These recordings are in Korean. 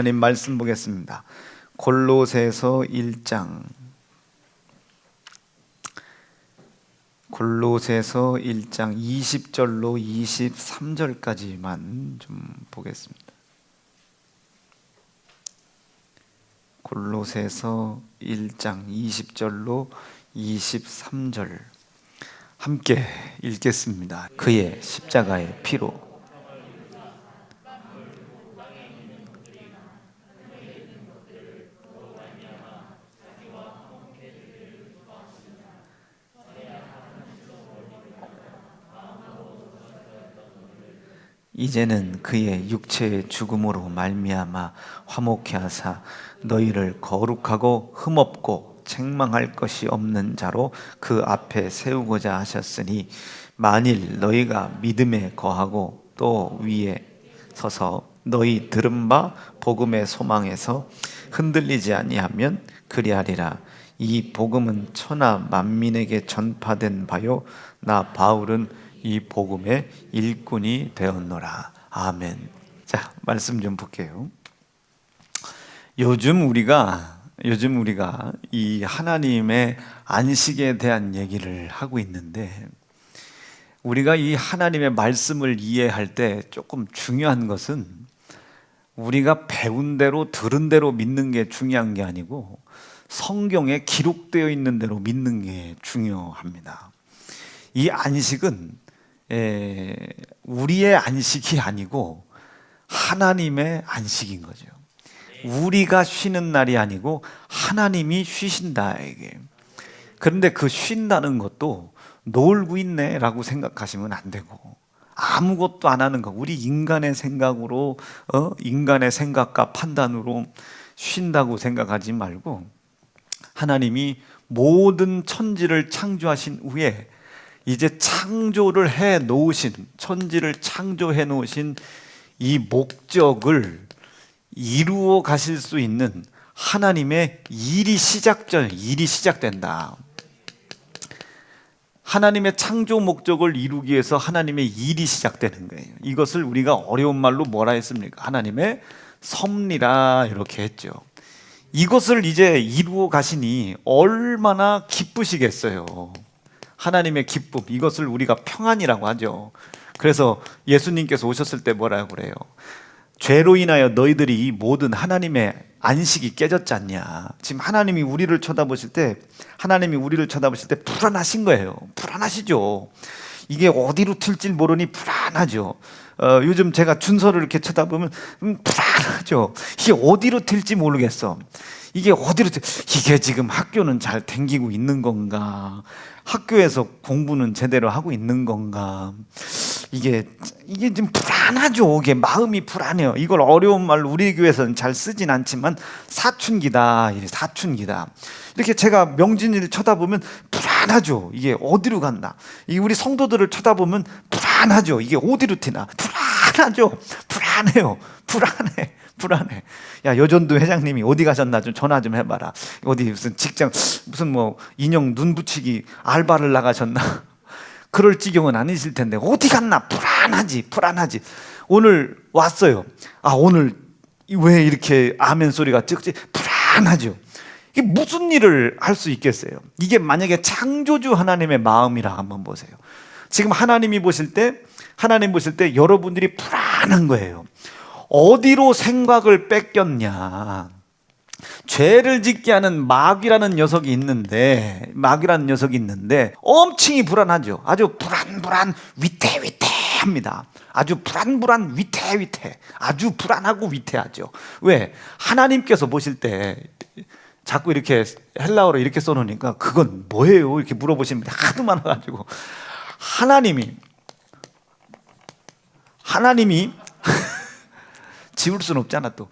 하나님 말씀 보겠습니다. 골로새서 1장 20절로 23절까지만 좀 보겠습니다. 골로새서 1장 20절로 23절 함께 읽겠습니다. 그의 십자가의 피로 이제는 그의 육체의 죽음으로 말미암아 화목케 하사 너희를 거룩하고 흠없고 책망할 것이 없는 자로 그 앞에 세우고자 하셨으니 만일 너희가 믿음에 거하고 또 위에 서서 너희 들은 바 복음의 소망에서 흔들리지 아니하면 그리하리라. 이 복음은 천하 만민에게 전파된 바요 나 바울은 이 복음의 일꾼이 되었노라. 아멘. 자, 말씀 좀 볼게요. 요즘 우리가 이 하나님의 안식에 대한 얘기를 하고 있는데, 우리가 이 하나님의 말씀을 이해할 때 조금 중요한 것은 우리가 배운 대로 들은 대로 믿는 게 중요한 게 아니고 성경에 기록되어 있는 대로 믿는 게 중요합니다. 이 안식은 우리의 안식이 아니고 하나님의 안식인 거죠. 우리가 쉬는 날이 아니고 하나님이 쉬신다 이게. 그런데 그 쉰다는 것도 놀고 있네 라고 생각하시면 안 되고, 아무것도 안 하는 거, 우리 인간의 생각으로 인간의 생각과 판단으로 쉰다고 생각하지 말고, 하나님이 모든 천지를 창조하신 후에 이제 창조를 해 놓으신, 천지를 창조해 놓으신 이 목적을 이루어 가실 수 있는 하나님의 일이 시작된다. 하나님의 창조 목적을 이루기 위해서 하나님의 일이 시작되는 거예요. 이것을 우리가 어려운 말로 뭐라 했습니까? 하나님의 섭리라 이렇게 했죠. 이것을 이제 이루어 가시니 얼마나 기쁘시겠어요. 하나님의 기쁨, 이것을 우리가 평안이라고 하죠. 그래서 예수님께서 오셨을 때 뭐라고 그래요? 죄로 인하여 너희들이 이 모든 하나님의 안식이 깨졌지 않냐. 지금 하나님이 우리를 쳐다보실 때 불안하신 거예요. 불안하시죠. 이게 어디로 튈지 모르니 불안하죠. 요즘 제가 준서를 이렇게 쳐다보면 불안하죠. 이게 어디로 튈지 모르겠어. 이게 지금 학교는 잘 다니고 있는 건가? 학교에서 공부는 제대로 하고 있는 건가? 이게 좀 불안하죠. 이게 마음이 불안해요. 이걸 어려운 말로 우리 교회에서는 잘 쓰진 않지만 사춘기다. 이렇게 제가 명진이를 쳐다보면 불안하죠. 이게 어디로 갔나? 이게 우리 성도들을 쳐다보면 불안하죠. 이게 어디로 튀나? 불안하죠. 불안해. 야, 여전도 회장님이 어디 가셨나 좀 전화 좀 해봐라. 어디 무슨 직장, 무슨 뭐 인형 눈 붙이기 알바를 나가셨나? 그럴 지경은 아니실 텐데 어디 갔나? 불안하지. 오늘 왔어요. 오늘 왜 이렇게 아멘 소리가 적지? 불안하죠. 이게 무슨 일을 할 수 있겠어요? 이게 만약에 창조주 하나님의 마음이라 한번 보세요. 지금 하나님 보실 때 여러분들이 불안한 거예요. 어디로 생각을 뺏겼냐? 죄를 짓게 하는 마귀라는 녀석이 있는데 엄청이 불안하죠. 아주 위태합니다. 아주 위태. 아주 불안하고 위태하죠. 왜? 하나님께서 보실 때 자꾸 이렇게 헬라어로 이렇게 써놓으니까 그건 뭐예요? 이렇게 물어보시는 분이 하도 많아가지고, 하나님이 지울 수는 없잖아. 또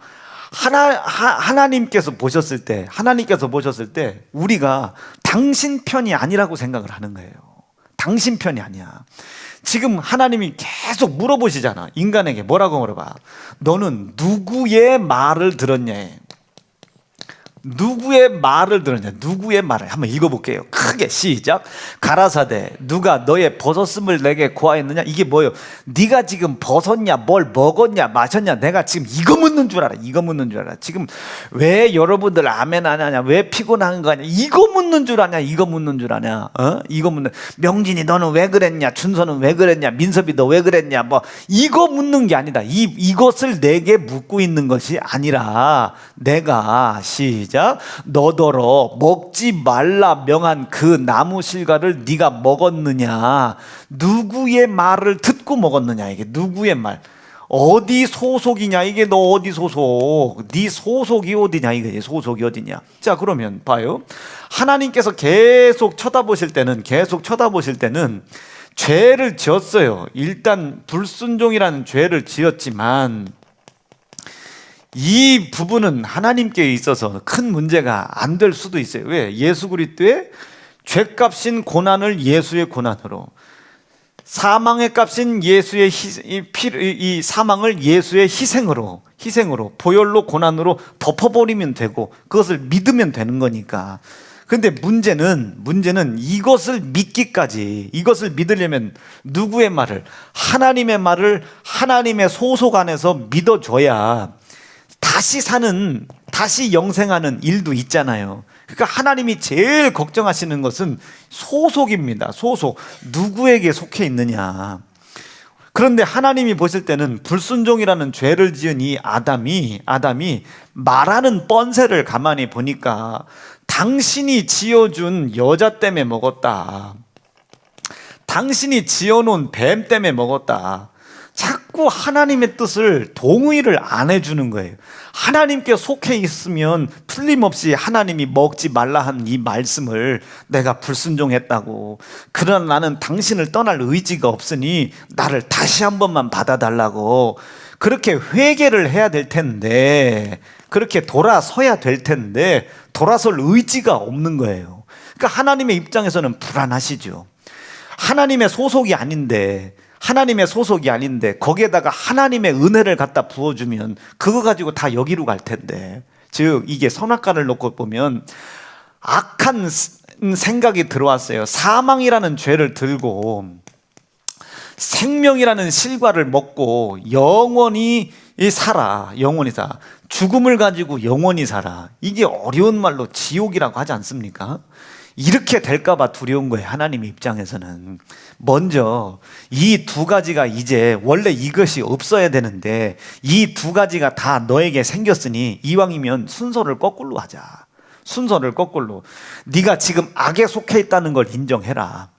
하나님께서 보셨을 때 우리가 당신 편이 아니라고 생각을 하는 거예요. 당신 편이 아니야. 지금 하나님이 계속 물어보시잖아. 인간에게 뭐라고 물어봐? 너는 누구의 말을 들었냐? 누구의 말을 들었냐? 누구의 말을 한번 읽어볼게요. 크게 시작. 가라사대 누가 너의 벗었음을 내게 고하였느냐? 이게 뭐예요? 네가 지금 벗었냐? 뭘 먹었냐? 마셨냐? 내가 지금 이거 묻는 줄 알아. 이거 묻는 줄 알아. 지금 왜 여러분들 아멘 안 하냐? 왜 피곤한 거 아냐? 이거 묻는 줄 아냐? 이거 묻는 줄 아냐? 이거 묻는. 명진이 너는 왜 그랬냐? 준서는 왜 그랬냐? 민섭이 너 왜 그랬냐? 뭐 이거 묻는 게 아니다. 이것을 내게 묻고 있는 것이 아니라 내가 시작. 너더러 먹지 말라 명한 그 나무 실과를 네가 먹었느냐? 누구의 말을 듣고 먹었느냐? 이게 누구의 말? 어디 소속이냐? 이게 너 어디 소속? 네 소속이 어디냐? 이게 소속이 어디냐? 자, 그러면 봐요. 하나님께서 계속 쳐다보실 때는 죄를 지었어요. 일단 불순종이라는 죄를 지었지만 이 부분은 하나님께 있어서 큰 문제가 안 될 수도 있어요. 왜? 예수 그리스도의 죄값인 고난을 예수의 고난으로, 사망의 값인 예수의 이 사망을 예수의 희생으로 보혈로 고난으로 덮어버리면 되고 그것을 믿으면 되는 거니까. 근데 문제는 이것을 믿기까지, 이것을 믿으려면 누구의 말을? 하나님의 말을 하나님의 소속 안에서 믿어줘야 다시 영생하는 일도 있잖아요. 그러니까 하나님이 제일 걱정하시는 것은 소속입니다. 소속. 누구에게 속해 있느냐. 그런데 하나님이 보실 때는 불순종이라는 죄를 지은 이 아담이 말하는 뻔세를 가만히 보니까 당신이 지어준 여자 때문에 먹었다. 당신이 지어놓은 뱀 때문에 먹었다. 자꾸 하나님의 뜻을 동의를 안 해주는 거예요. 하나님께 속해 있으면 틀림없이 하나님이 먹지 말라 한 이 말씀을 내가 불순종했다고, 그러나 나는 당신을 떠날 의지가 없으니 나를 다시 한 번만 받아달라고 그렇게 회개를 해야 될 텐데, 그렇게 돌아서야 될 텐데 돌아설 의지가 없는 거예요. 그러니까 하나님의 입장에서는 불안하시죠. 하나님의 소속이 아닌데 거기에다가 하나님의 은혜를 갖다 부어주면 그거 가지고 다 여기로 갈 텐데, 즉 이게 선악과를 놓고 보면 악한 생각이 들어왔어요. 사망이라는 죄를 들고 생명이라는 실과를 먹고 영원히 살아. 죽음을 가지고 영원히 살아. 이게 어려운 말로 지옥이라고 하지 않습니까? 이렇게 될까봐 두려운 거예요. 하나님의 입장에서는. 먼저 이 두 가지가 이제 원래 이것이 없어야 되는데 이 두 가지가 다 너에게 생겼으니 이왕이면 순서를 거꾸로 하자. 순서를 거꾸로. 네가 지금 악에 속해 있다는 걸 인정해라.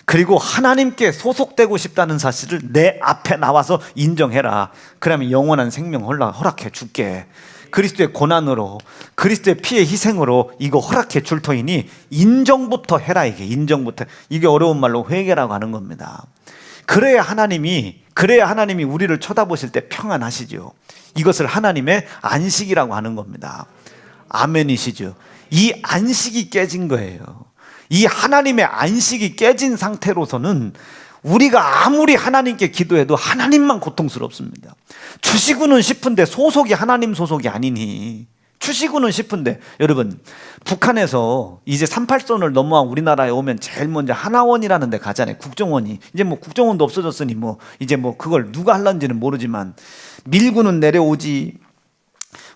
그리고 하나님께 소속되고 싶다는 사실을 내 앞에 나와서 인정해라. 그러면 영원한 생명 허락해 줄게. 그리스도의 고난으로, 그리스도의 피의 희생으로 이거 허락해 줄 터이니 인정부터 해라. 이게 어려운 말로 회개라고 하는 겁니다. 그래야 하나님이 우리를 쳐다보실 때 평안하시죠. 이것을 하나님의 안식이라고 하는 겁니다. 아멘이시죠. 이 안식이 깨진 거예요. 이 하나님의 안식이 깨진 상태로서는 우리가 아무리 하나님께 기도해도 하나님만 고통스럽습니다. 주시고는 싶은데 소속이 하나님 소속이 아니니, 주시고는 싶은데. 여러분, 북한에서 이제 38선을 넘어와 우리나라에 오면 제일 먼저 하나원이라는 데 가잖아요. 국정원이. 이제 뭐 국정원도 없어졌으니 이제 그걸 누가 할런지는 모르지만 밀고는 내려오지.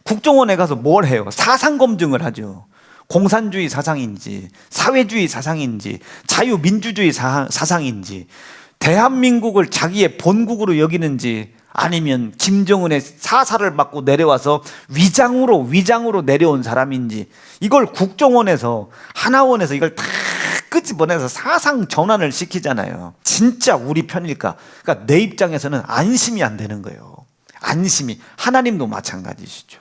국정원에 가서 뭘 해요? 사상 검증을 하죠. 공산주의 사상인지 사회주의 사상인지 자유민주주의 사상인지 대한민국을 자기의 본국으로 여기는지 아니면 김정은의 사사를 받고 내려와서 위장으로 내려온 사람인지, 이걸 국정원에서 하나원에서 이걸 다 끄집어내서 사상 전환을 시키잖아요. 진짜 우리 편일까? 그러니까 내 입장에서는 안심이 안 되는 거예요. 안심이. 하나님도 마찬가지시죠.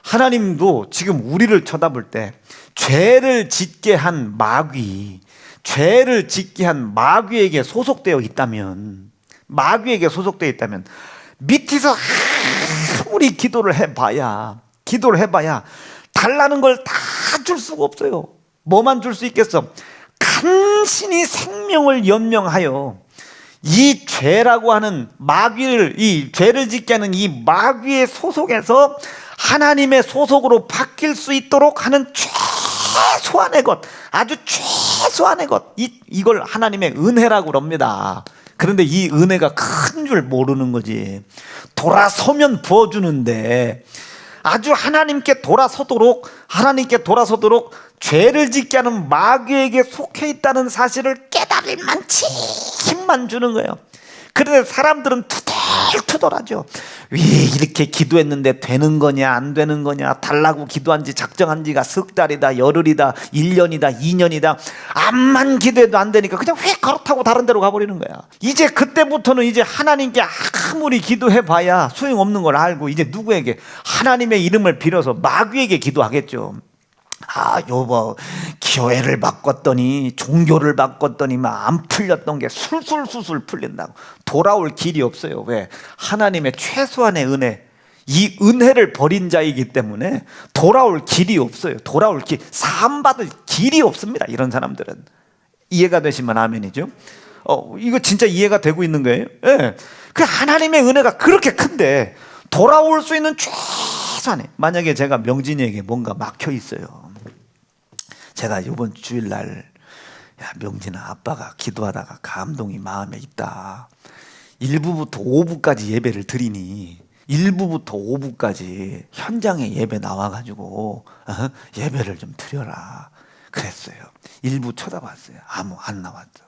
하나님도 지금 우리를 쳐다볼 때 죄를 짓게 한 마귀에게 소속되어 있다면, 밑에서 아무리 기도를 해봐야 달라는 걸 다 줄 수가 없어요. 뭐만 줄 수 있겠어? 간신히 생명을 연명하여 이 죄라고 하는 이 죄를 짓게 하는 이 마귀의 소속에서 하나님의 소속으로 바뀔 수 있도록 하는 최소한의 것, 아주 최소한의 것, 이걸 하나님의 은혜라고 그럽니다. 그런데 이 은혜가 큰 줄 모르는 거지. 돌아서면 부어주는데 아주 하나님께 돌아서도록 죄를 짓게 하는 마귀에게 속해 있다는 사실을 깨달을 만치 힘만 주는 거예요. 그런데 사람들은 투덜투덜하죠. 왜 이렇게 기도했는데 되는 거냐 안 되는 거냐, 달라고 기도한 지 작정한 지가 석 달이다, 열흘이다, 1년이다, 2년이다, 암만 기도해도 안 되니까 그냥 휙 걸어타고 다른 데로 가버리는 거야. 이제 그때부터는 이제 하나님께 아무리 기도해봐야 소용없는 걸 알고 이제 누구에게? 하나님의 이름을 빌어서 마귀에게 기도하겠죠. 여보, 교회를 바꿨더니, 종교를 바꿨더니 막 안 풀렸던 게 술술술술 풀린다고. 돌아올 길이 없어요. 왜? 하나님의 최소한의 은혜, 이 은혜를 버린 자이기 때문에 돌아올 길이 없어요. 돌아올 길, 사함받을 길이 없습니다. 이런 사람들은. 이해가 되시면 아멘이죠. 이거 진짜 이해가 되고 있는 거예요? 예. 그 하나님의 은혜가 그렇게 큰데 돌아올 수 있는 최소한의, 만약에 제가 명진이에게 뭔가 막혀 있어요. 제가 이번 주일날, 야 명진아, 아빠가 기도하다가 감동이 마음에 있다, 1부부터 5부까지 예배를 드리니 1부부터 5부까지 현장에 예배 나와가지고 예배를 좀 드려라 그랬어요. 1부 쳐다봤어요. 안 나왔죠.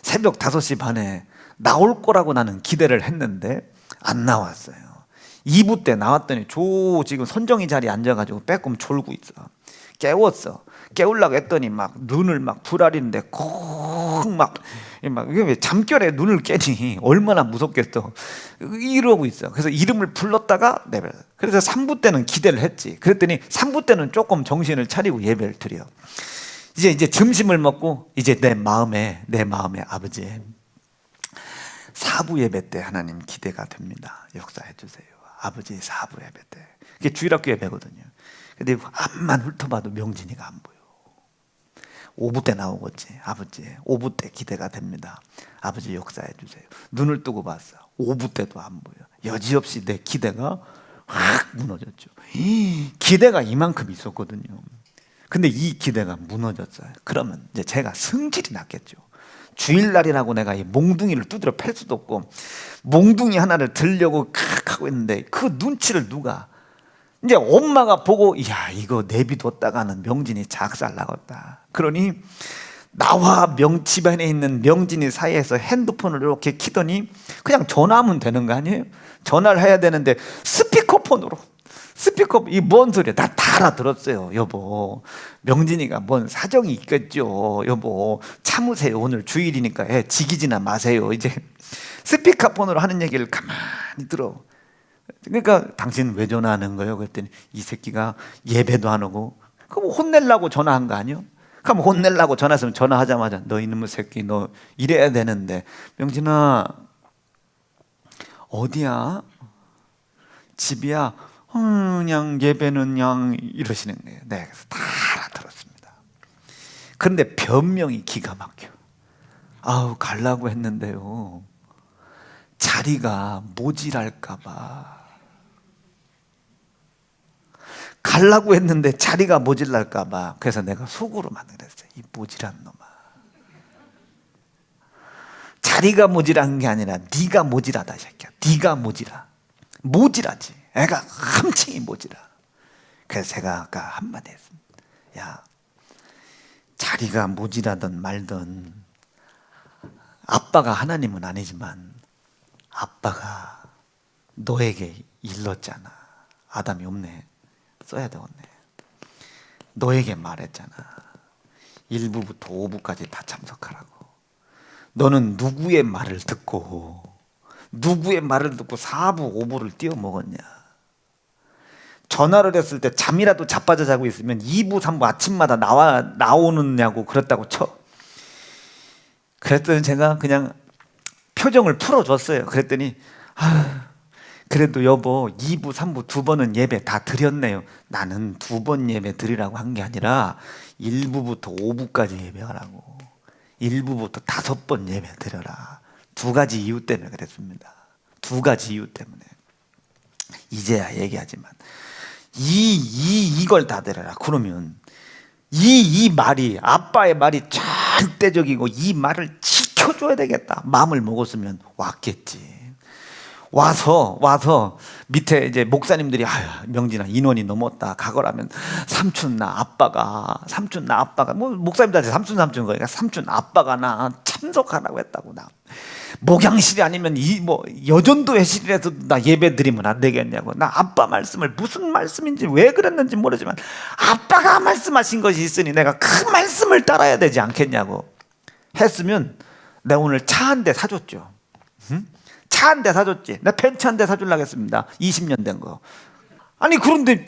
새벽 5시 반에 나올 거라고 나는 기대를 했는데 안 나왔어요. 2부 때 나왔더니 지금 선정이 자리에 앉아가지고 빼꼼 졸고 있어. 깨웠어. 깨우려고 했더니 막 눈을 막 불아리는데 콩막 이게 왜 잠결에 눈을 깨니 얼마나 무섭겠어. 이러고 있어. 그래서 이름을 불렀다가 내버려. 그래서 3부 때는 기대를 했지. 그랬더니 3부 때는 조금 정신을 차리고 예배를 드려. 이제 점심을 먹고 이제 내 마음에 아버지, 4부 예배 때 하나님 기대가 됩니다. 역사해 주세요. 아버지 4부 예배 때. 이게 주일학교 예배거든요. 근데 앞만 훑어봐도 명진이가 안 보여. 5부 때 나오겠지. 아버지 5부 때 기대가 됩니다. 아버지 역사해 주세요. 눈을 뜨고 봤어. 5부 때도 안 보여. 여지없이 내 기대가 확 무너졌죠. 기대가 이만큼 있었거든요. 근데 이 기대가 무너졌어요. 그러면 이제 제가 성질이 났겠죠. 주일날이라고 내가 이 몽둥이를 두드려 팰 수도 없고, 몽둥이 하나를 들려고 하고 있는데 그 눈치를 누가, 이제 엄마가 보고, 야 이거 내비뒀다가는 명진이 작살 나겠다. 그러니 나와 집안에 있는 명진이 사이에서 핸드폰을 이렇게 키더니 그냥 전화하면 되는 거 아니에요? 전화를 해야 되는데 스피커폰으로, 이 뭔 소리야? 나 다 알아들었어요. 여보, 명진이가 뭔 사정이 있겠죠. 여보 참으세요. 오늘 주일이니까 지기지나 마세요. 이제 스피커폰으로 하는 얘기를 가만히 들어. 그러니까 당신 왜 전화하는 거예요? 그랬더니 이 새끼가 예배도 안 오고, 그럼 혼내려고 전화한 거 아니에요? 그럼 혼내려고 전화했으면 전화하자마자 너 이놈의 새끼 너 이래야 되는데, 명진아 어디야? 집이야? 그냥 예배는 그냥 이러시는 거예요. 네, 그래서 다 알아들었습니다. 그런데 변명이 기가 막혀. 가려고 했는데요, 자리가 모질할까봐. 가려고 했는데 자리가 모질랄까봐. 그래서 내가 속으로만 그랬어요. 이 모질한 놈아. 자리가 모질한 게 아니라 네가 모질하다, 이 새끼야. 네가 모질하지. 애가 한층이 모질하. 그래서 제가 아까 한마디 했습니다. 야, 자리가 모질하든 말든 아빠가 하나님은 아니지만 아빠가 너에게 일렀잖아. 아담이 없네. 써야 되겠네. 너에게 말했잖아. 1부부터 5부까지 다 참석하라고. 너는 누구의 말을 듣고 4부 5부를 띄워먹었냐. 전화를 했을 때 잠이라도 자빠져 자고 있으면 2부 3부 아침마다 나오느냐고 그랬다고 쳐. 그랬더니 제가 그냥 표정을 풀어줬어요. 그랬더니 그래도 여보 2부 3부 2번은 예배 다 드렸네요. 나는 2번 예배 드리라고 한 게 아니라 1부부터 5부까지 예배하라고. 1부부터 5번 예배 드려라. 2가지 이유 때문에 그랬습니다. 2가지 이유 때문에. 이제야 얘기하지만 이걸 다 들어라. 그러면 이 말이, 아빠의 말이 절대적이고 이 말을 지켜줘야 되겠다 마음을 먹었으면 왔겠지. 와서 밑에 이제 목사님들이, 아유 명진아 인원이 넘었다 가거라면 삼촌 나 아빠가 뭐 목사님들한테 삼촌 거니까 삼촌 아빠가 나 참석하라고 했다고. 나 목양실이 아니면 이 뭐 여전도 회실에서 나 예배 드리면 안 되겠냐고. 나 아빠 말씀을 무슨 말씀인지 왜 그랬는지 모르지만 아빠가 말씀하신 것이 있으니 내가 그 말씀을 따라야 되지 않겠냐고 했으면 내가 오늘 차 한 대 사줬죠. 응? 차 한 대 사줬지. 나 벤츠 한 대 사주려고 했습니다. 20년 된 거. 아니 그런데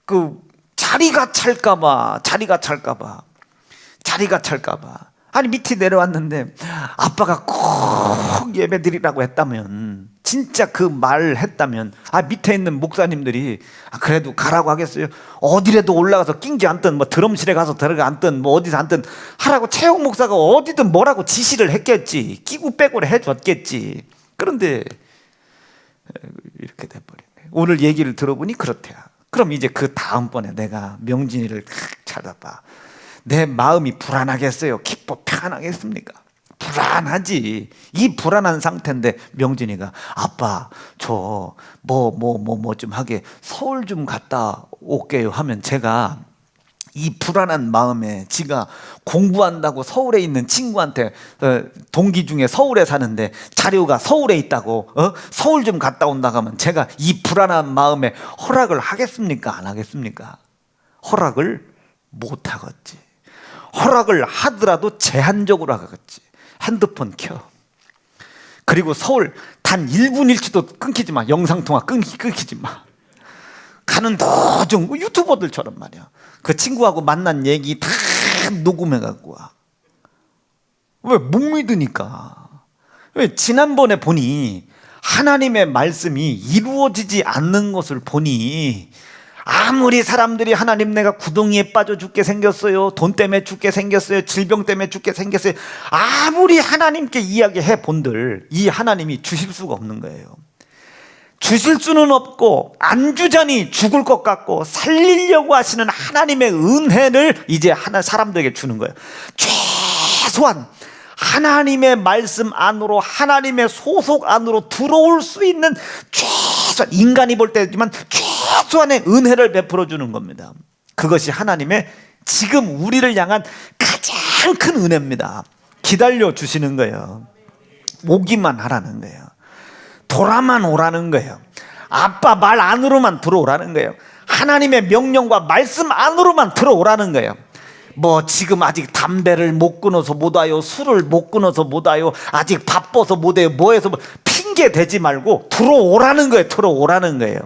그 자리가 찰까봐 아니 밑에 내려왔는데 아빠가 꼭 예배 드리라고 했다면, 진짜 그 말을 했다면, 밑에 있는 목사님들이 그래도 가라고 하겠어요? 어디라도 올라가서 낑지 앉든 뭐 드럼실에 가서 들어가 앉든 뭐 어디서 앉든 하라고 최욱 목사가 어디든 뭐라고 지시를 했겠지. 끼고 빼고를 해줬겠지. 그런데 이렇게 돼버리네. 오늘 얘기를 들어보니 그렇대요. 그럼 이제 그 다음번에 내가 명진이를 찾아봐. 내 마음이 불안하겠어요? 기뻐 편하겠습니까? 불안하지. 이 불안한 상태인데 명진이가 아빠 저 뭐 좀 하게 서울 좀 갔다 올게요 하면 제가 이 불안한 마음에 지가 공부한다고 서울에 있는 친구한테 동기 중에 서울에 사는데 자료가 서울에 있다고 서울 좀 갔다 온다 하면 제가 이 불안한 마음에 허락을 하겠습니까? 안 하겠습니까? 허락을 못 하겠지. 허락을 하더라도 제한적으로 하겠지. 핸드폰 켜. 그리고 서울 단 1분 1초도 끊기지 마. 영상통화 끊기지 마. 가는 도중 유튜버들처럼 말이야. 그 친구하고 만난 얘기 다 녹음해 갖고 와. 왜? 못 믿으니까. 왜? 지난번에 보니 하나님의 말씀이 이루어지지 않는 것을 보니 아무리 사람들이 하나님 내가 구덩이에 빠져 죽게 생겼어요, 돈 때문에 죽게 생겼어요, 질병 때문에 죽게 생겼어요, 아무리 하나님께 이야기해 본들 이 하나님이 주실 수가 없는 거예요. 주실 수는 없고 안 주자니 죽을 것 같고 살리려고 하시는 하나님의 은혜를 이제 사람들에게 주는 거예요. 최소한 하나님의 말씀 안으로, 하나님의 소속 안으로 들어올 수 있는 최소한, 인간이 볼 때지만 최소한의 은혜를 베풀어 주는 겁니다. 그것이 하나님의 지금 우리를 향한 가장 큰 은혜입니다. 기다려 주시는 거예요. 오기만 하라는 거예요. 돌아만 오라는 거예요. 아빠 말 안으로만 들어오라는 거예요. 하나님의 명령과 말씀 안으로만 들어오라는 거예요. 뭐 지금 아직 담배를 못 끊어서 못 와요, 술을 못 끊어서 못 와요, 아직 바빠서 못 해요, 뭐 해서 핑계 대지 말고 들어오라는 거예요. 들어오라는 거예요.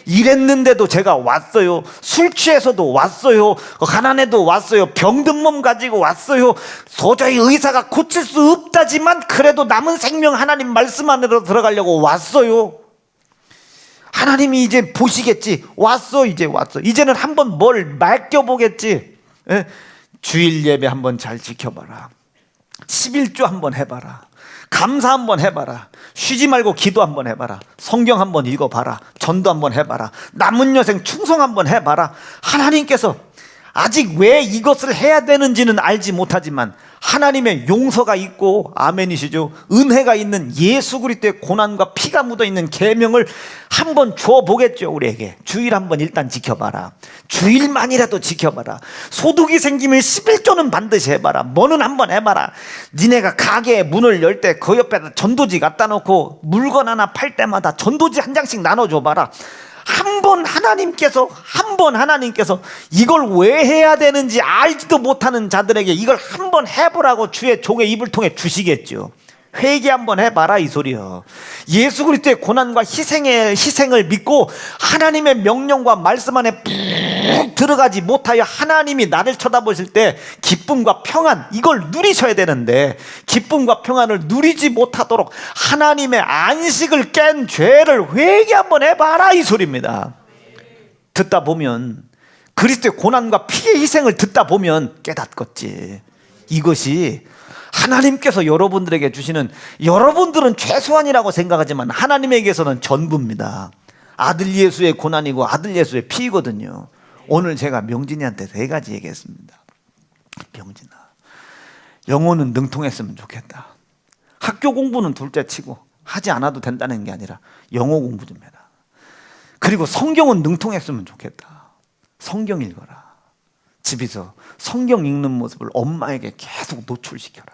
이랬는데도 제가 왔어요. 술 취해서도 왔어요. 가난해도 왔어요. 병든 몸 가지고 왔어요. 도저히 의사가 고칠 수 없다지만 그래도 남은 생명 하나님 말씀 안으로 들어가려고 왔어요. 하나님이 이제 보시겠지. 왔어. 이제 왔어. 이제는 한번 뭘 맡겨보겠지. 예? 주일 예배 한번 잘 지켜봐라. 11조 한번 해봐라. 감사 한번 해봐라. 쉬지 말고 기도 한번 해봐라. 성경 한번 읽어봐라. 전도 한번 해봐라. 남은 여생 충성 한번 해봐라. 하나님께서 아직 왜 이것을 해야 되는지는 알지 못하지만 하나님의 용서가 있고, 아멘이시죠, 은혜가 있는 예수 그리스도의 고난과 피가 묻어있는 계명을 한번 줘보겠죠. 우리에게 주일 한번 일단 지켜봐라. 주일만이라도 지켜봐라. 소득이 생기면 11조는 반드시 해봐라. 뭐는 한번 해봐라. 니네가 가게에 문을 열 때 그 옆에다 전도지 갖다 놓고 물건 하나 팔 때마다 전도지 한 장씩 나눠줘봐라. 한 번 하나님께서 이걸 왜 해야 되는지 알지도 못하는 자들에게 이걸 한번 해보라고 주의 종의 입을 통해 주시겠죠. 회개 한번 해봐라 이 소리요. 예수 그리스도의 고난과 희생을 믿고 하나님의 명령과 말씀 안에 푹 들어가지 못하여 하나님이 나를 쳐다보실 때 기쁨과 평안, 이걸 누리셔야 되는데 기쁨과 평안을 누리지 못하도록 하나님의 안식을 깬 죄를 회개 한번 해봐라 이 소리입니다. 듣다 보면, 그리스도의 고난과 피의 희생을 듣다 보면 깨닫겠지. 이것이 하나님께서 여러분들에게 주시는, 여러분들은 최소한이라고 생각하지만 하나님에게서는 전부입니다. 아들 예수의 고난이고 아들 예수의 피이거든요. 오늘 제가 명진이한테 3가지 얘기했습니다. 명진아, 영어는 능통했으면 좋겠다. 학교 공부는 둘째 치고 하지 않아도 된다는 게 아니라 영어 공부 좀 해라. 그리고 성경은 능통했으면 좋겠다. 성경 읽어라. 집에서 성경 읽는 모습을 엄마에게 계속 노출시켜라.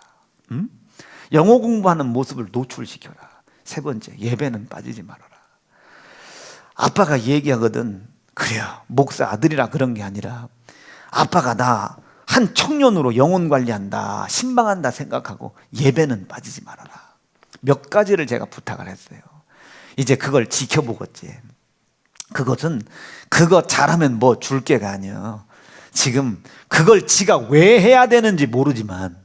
응? 영어 공부하는 모습을 노출시켜라. 3번째, 예배는 빠지지 말아라. 아빠가 얘기하거든. 그래요, 목사 아들이라 그런 게 아니라 아빠가 나 한 청년으로 영혼 관리한다, 신방한다 생각하고 예배는 빠지지 말아라. 몇 가지를 제가 부탁을 했어요. 이제 그걸 지켜보겠지. 그것은 그거 잘하면 뭐 줄 게가 아니야. 지금 그걸 지가 왜 해야 되는지 모르지만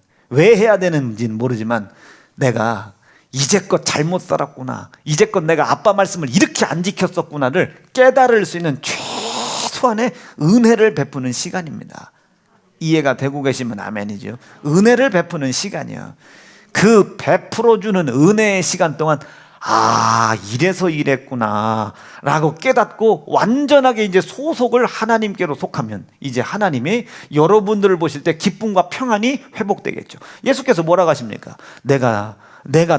내가 이제껏 잘못 살았구나, 이제껏 내가 아빠 말씀을 이렇게 안 지켰었구나를 깨달을 수 있는 최소한의 은혜를 베푸는 시간입니다. 이해가 되고 계시면 아멘이죠. 은혜를 베푸는 시간이요. 그 베풀어주는 은혜의 시간 동안 이래서 이랬구나 라고 깨닫고 완전하게 이제 소속을 하나님께로 속하면 이제 하나님이 여러분들을 보실 때 기쁨과 평안이 회복되겠죠. 예수께서 뭐라고 하십니까? 내가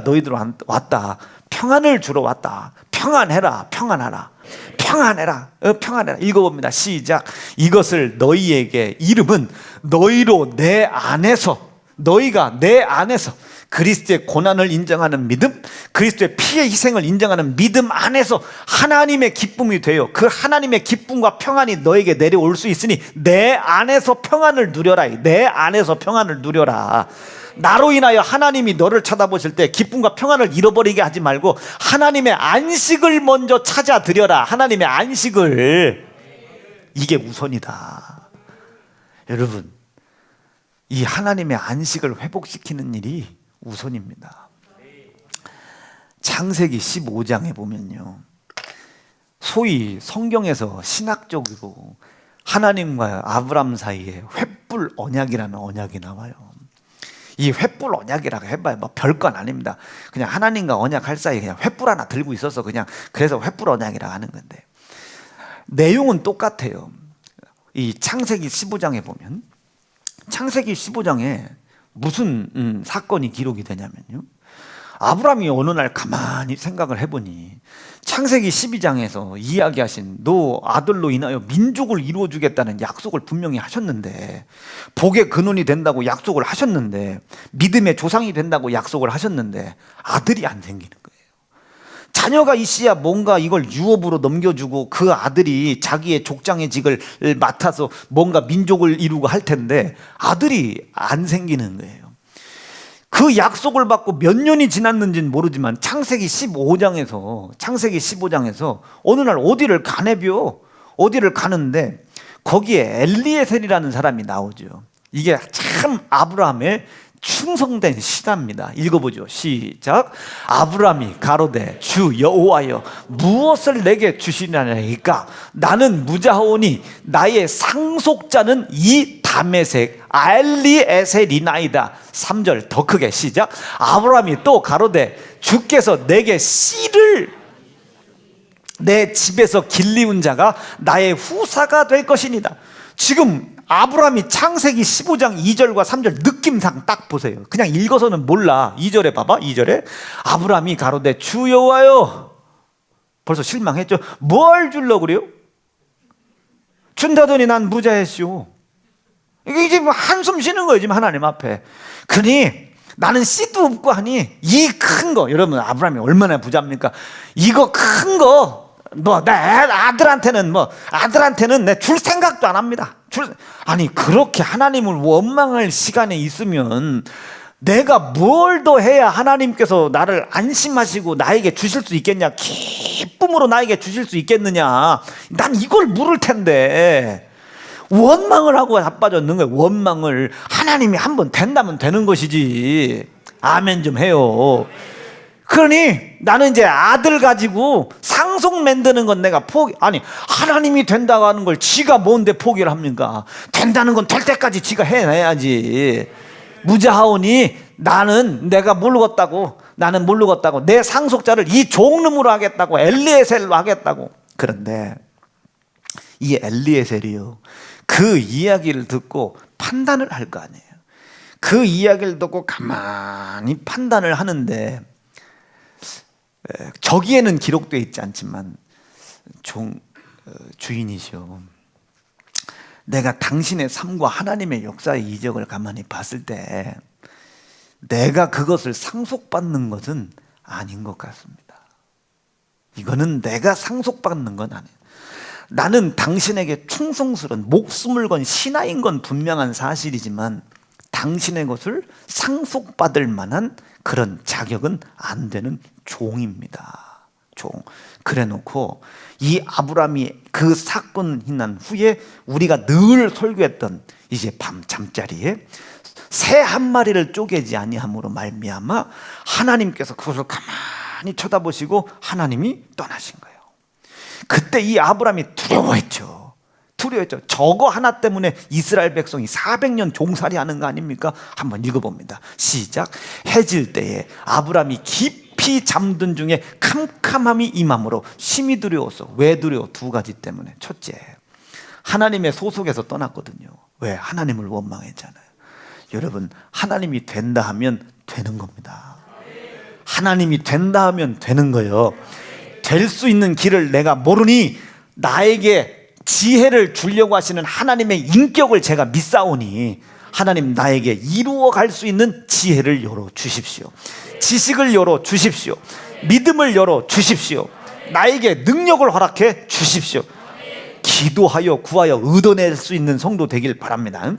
너희들 왔다, 평안을 주러 왔다. 평안해라, 평안하라. 평안해라, 평안해라. 읽어봅니다. 시작. 이것을 너희에게, 이름은 너희로 내 안에서, 너희가 내 안에서 그리스도의 고난을 인정하는 믿음, 그리스도의 피의 희생을 인정하는 믿음 안에서 하나님의 기쁨이 되어 그 하나님의 기쁨과 평안이 너에게 내려올 수 있으니 내 안에서 평안을 누려라. 내 안에서 평안을 누려라. 나로 인하여 하나님이 너를 쳐다보실 때 기쁨과 평안을 잃어버리게 하지 말고 하나님의 안식을 먼저 찾아드려라. 하나님의 안식을. 이게 우선이다. 여러분, 이 하나님의 안식을 회복시키는 일이 우선입니다. 창세기 15장에 보면요, 소위 성경에서 신학적으로 하나님과 아브람 사이에 횃불 언약이라는 언약이 나와요. 이 횃불 언약이라고 해봐야 뭐 별건 아닙니다. 그냥 하나님과 언약할 사이에 그냥 횃불 하나 들고 있어서 그냥 그래서 횃불 언약이라고 하는 건데, 내용은 똑같아요. 이 창세기 15장에 보면, 창세기 15장에 무슨 사건이 기록이 되냐면요, 아브라함이 어느 날 가만히 생각을 해보니 창세기 12장에서 이야기하신 너 아들로 인하여 민족을 이루어주겠다는 약속을 분명히 하셨는데, 복의 근원이 된다고 약속을 하셨는데, 믿음의 조상이 된다고 약속을 하셨는데 아들이 안 생기는 거예요. 자녀가 있어야 뭔가 이걸 유업으로 넘겨주고 그 아들이 자기의 족장의 직을 맡아서 뭔가 민족을 이루고 할 텐데 아들이 안 생기는 거예요. 그 약속을 받고 몇 년이 지났는지는 모르지만 창세기 15장에서 어느 날 어디를 가내벼, 어디를 가는데 거기에 엘리에셀이라는 사람이 나오죠. 이게 참 아브라함의 충성된 신하입니다. 읽어보죠. 시작. 아브라함이 가로되 주 여호와여 무엇을 내게 주시냐니까 나는 무자하오니 나의 상속자는 이 다메섹 엘리에셀이나이다. 3절 더 크게 시작. 아브라함이 또 가로되 주께서 내게 씨를 내 집에서 길리운 자가 나의 후사가 될 것이니다. 지금 아브라함이 창세기 15장 2절과 3절 느낌상 딱 보세요. 그냥 읽어서는 몰라. 2절에 봐봐. 2절에 아브라함이 가로되 주 여호와여, 벌써 실망했죠. 뭘 주려고 그래요? 준다더니 난 무자했시오. 이게 지금 한숨 쉬는 거예요, 지금 하나님 앞에. 그러니 나는 씨도 없고 하니 이 큰 거, 여러분 아브라함이 얼마나 부자입니까? 이거 큰 거 내 아들한테는 내 줄 생각도 안 합니다. 아니 그렇게 하나님을 원망할 시간에 있으면 내가 뭘 더 해야 하나님께서 나를 안심하시고 나에게 주실 수 있겠냐, 기쁨으로 나에게 주실 수 있겠느냐. 난 이걸 물을 텐데 원망을 하고 자빠졌는 거예요. 원망을. 하나님이 한번 된다면 되는 것이지. 아멘 좀 해요. 그러니 나는 이제 아들 가지고 상속 만드는 건 내가 아니 하나님이 된다고 하는 걸 지가 뭔데 포기를 합니까? 된다는 건 될 때까지 지가 해내야지. 무자하오니 나는 모르겠다고 내 상속자를 이 종름으로 하겠다고, 엘리에셀로 하겠다고. 그런데 이 엘리에셀이요, 그 이야기를 듣고 판단을 할 거 아니에요. 그 이야기를 듣고 가만히 판단을 하는데, 저기에는 기록되어 있지 않지만 주인이시오, 내가 당신의 삶과 하나님의 역사의 이적을 가만히 봤을 때 내가 그것을 상속받는 것은 아닌 것 같습니다. 이거는 내가 상속받는 건 아니에요. 나는 당신에게 충성스러운, 목숨을 건 신하인 건 분명한 사실이지만 당신의 것을 상속받을 만한 그런 자격은 안 되는 종입니다. 종. 그래 놓고 이 아브라함이 그 사건이 난 후에 우리가 늘 설교했던 이제 밤 잠자리에 새 한 마리를 쪼개지 아니함으로 말미암아 하나님께서 그것을 가만히 쳐다보시고 하나님이 떠나신 거예요. 그때 이 아브라함이 두려워했죠. 저거 하나 때문에 이스라엘 백성이 400년 종살이 하는 거 아닙니까? 한번 읽어봅니다. 시작. 해질 때에 아브라함이 깊이 잠든 중에 캄캄함이 임함으로 심히 두려웠어. 왜 두려워? 두 가지 때문에. 첫째, 하나님의 소속에서 떠났거든요. 왜? 하나님을 원망했잖아요. 여러분, 하나님이 된다 하면 되는 겁니다. 하나님이 된다 하면 되는 거예요. 될 수 있는 길을 내가 모르니 나에게 지혜를 주려고 하시는 하나님의 인격을 제가 믿사오니 하나님 나에게 이루어 갈 수 있는 지혜를 열어 주십시오. 지식을 열어 주십시오. 믿음을 열어 주십시오. 나에게 능력을 허락해 주십시오. 기도하여 구하여 얻어낼 수 있는 성도 되길 바랍니다.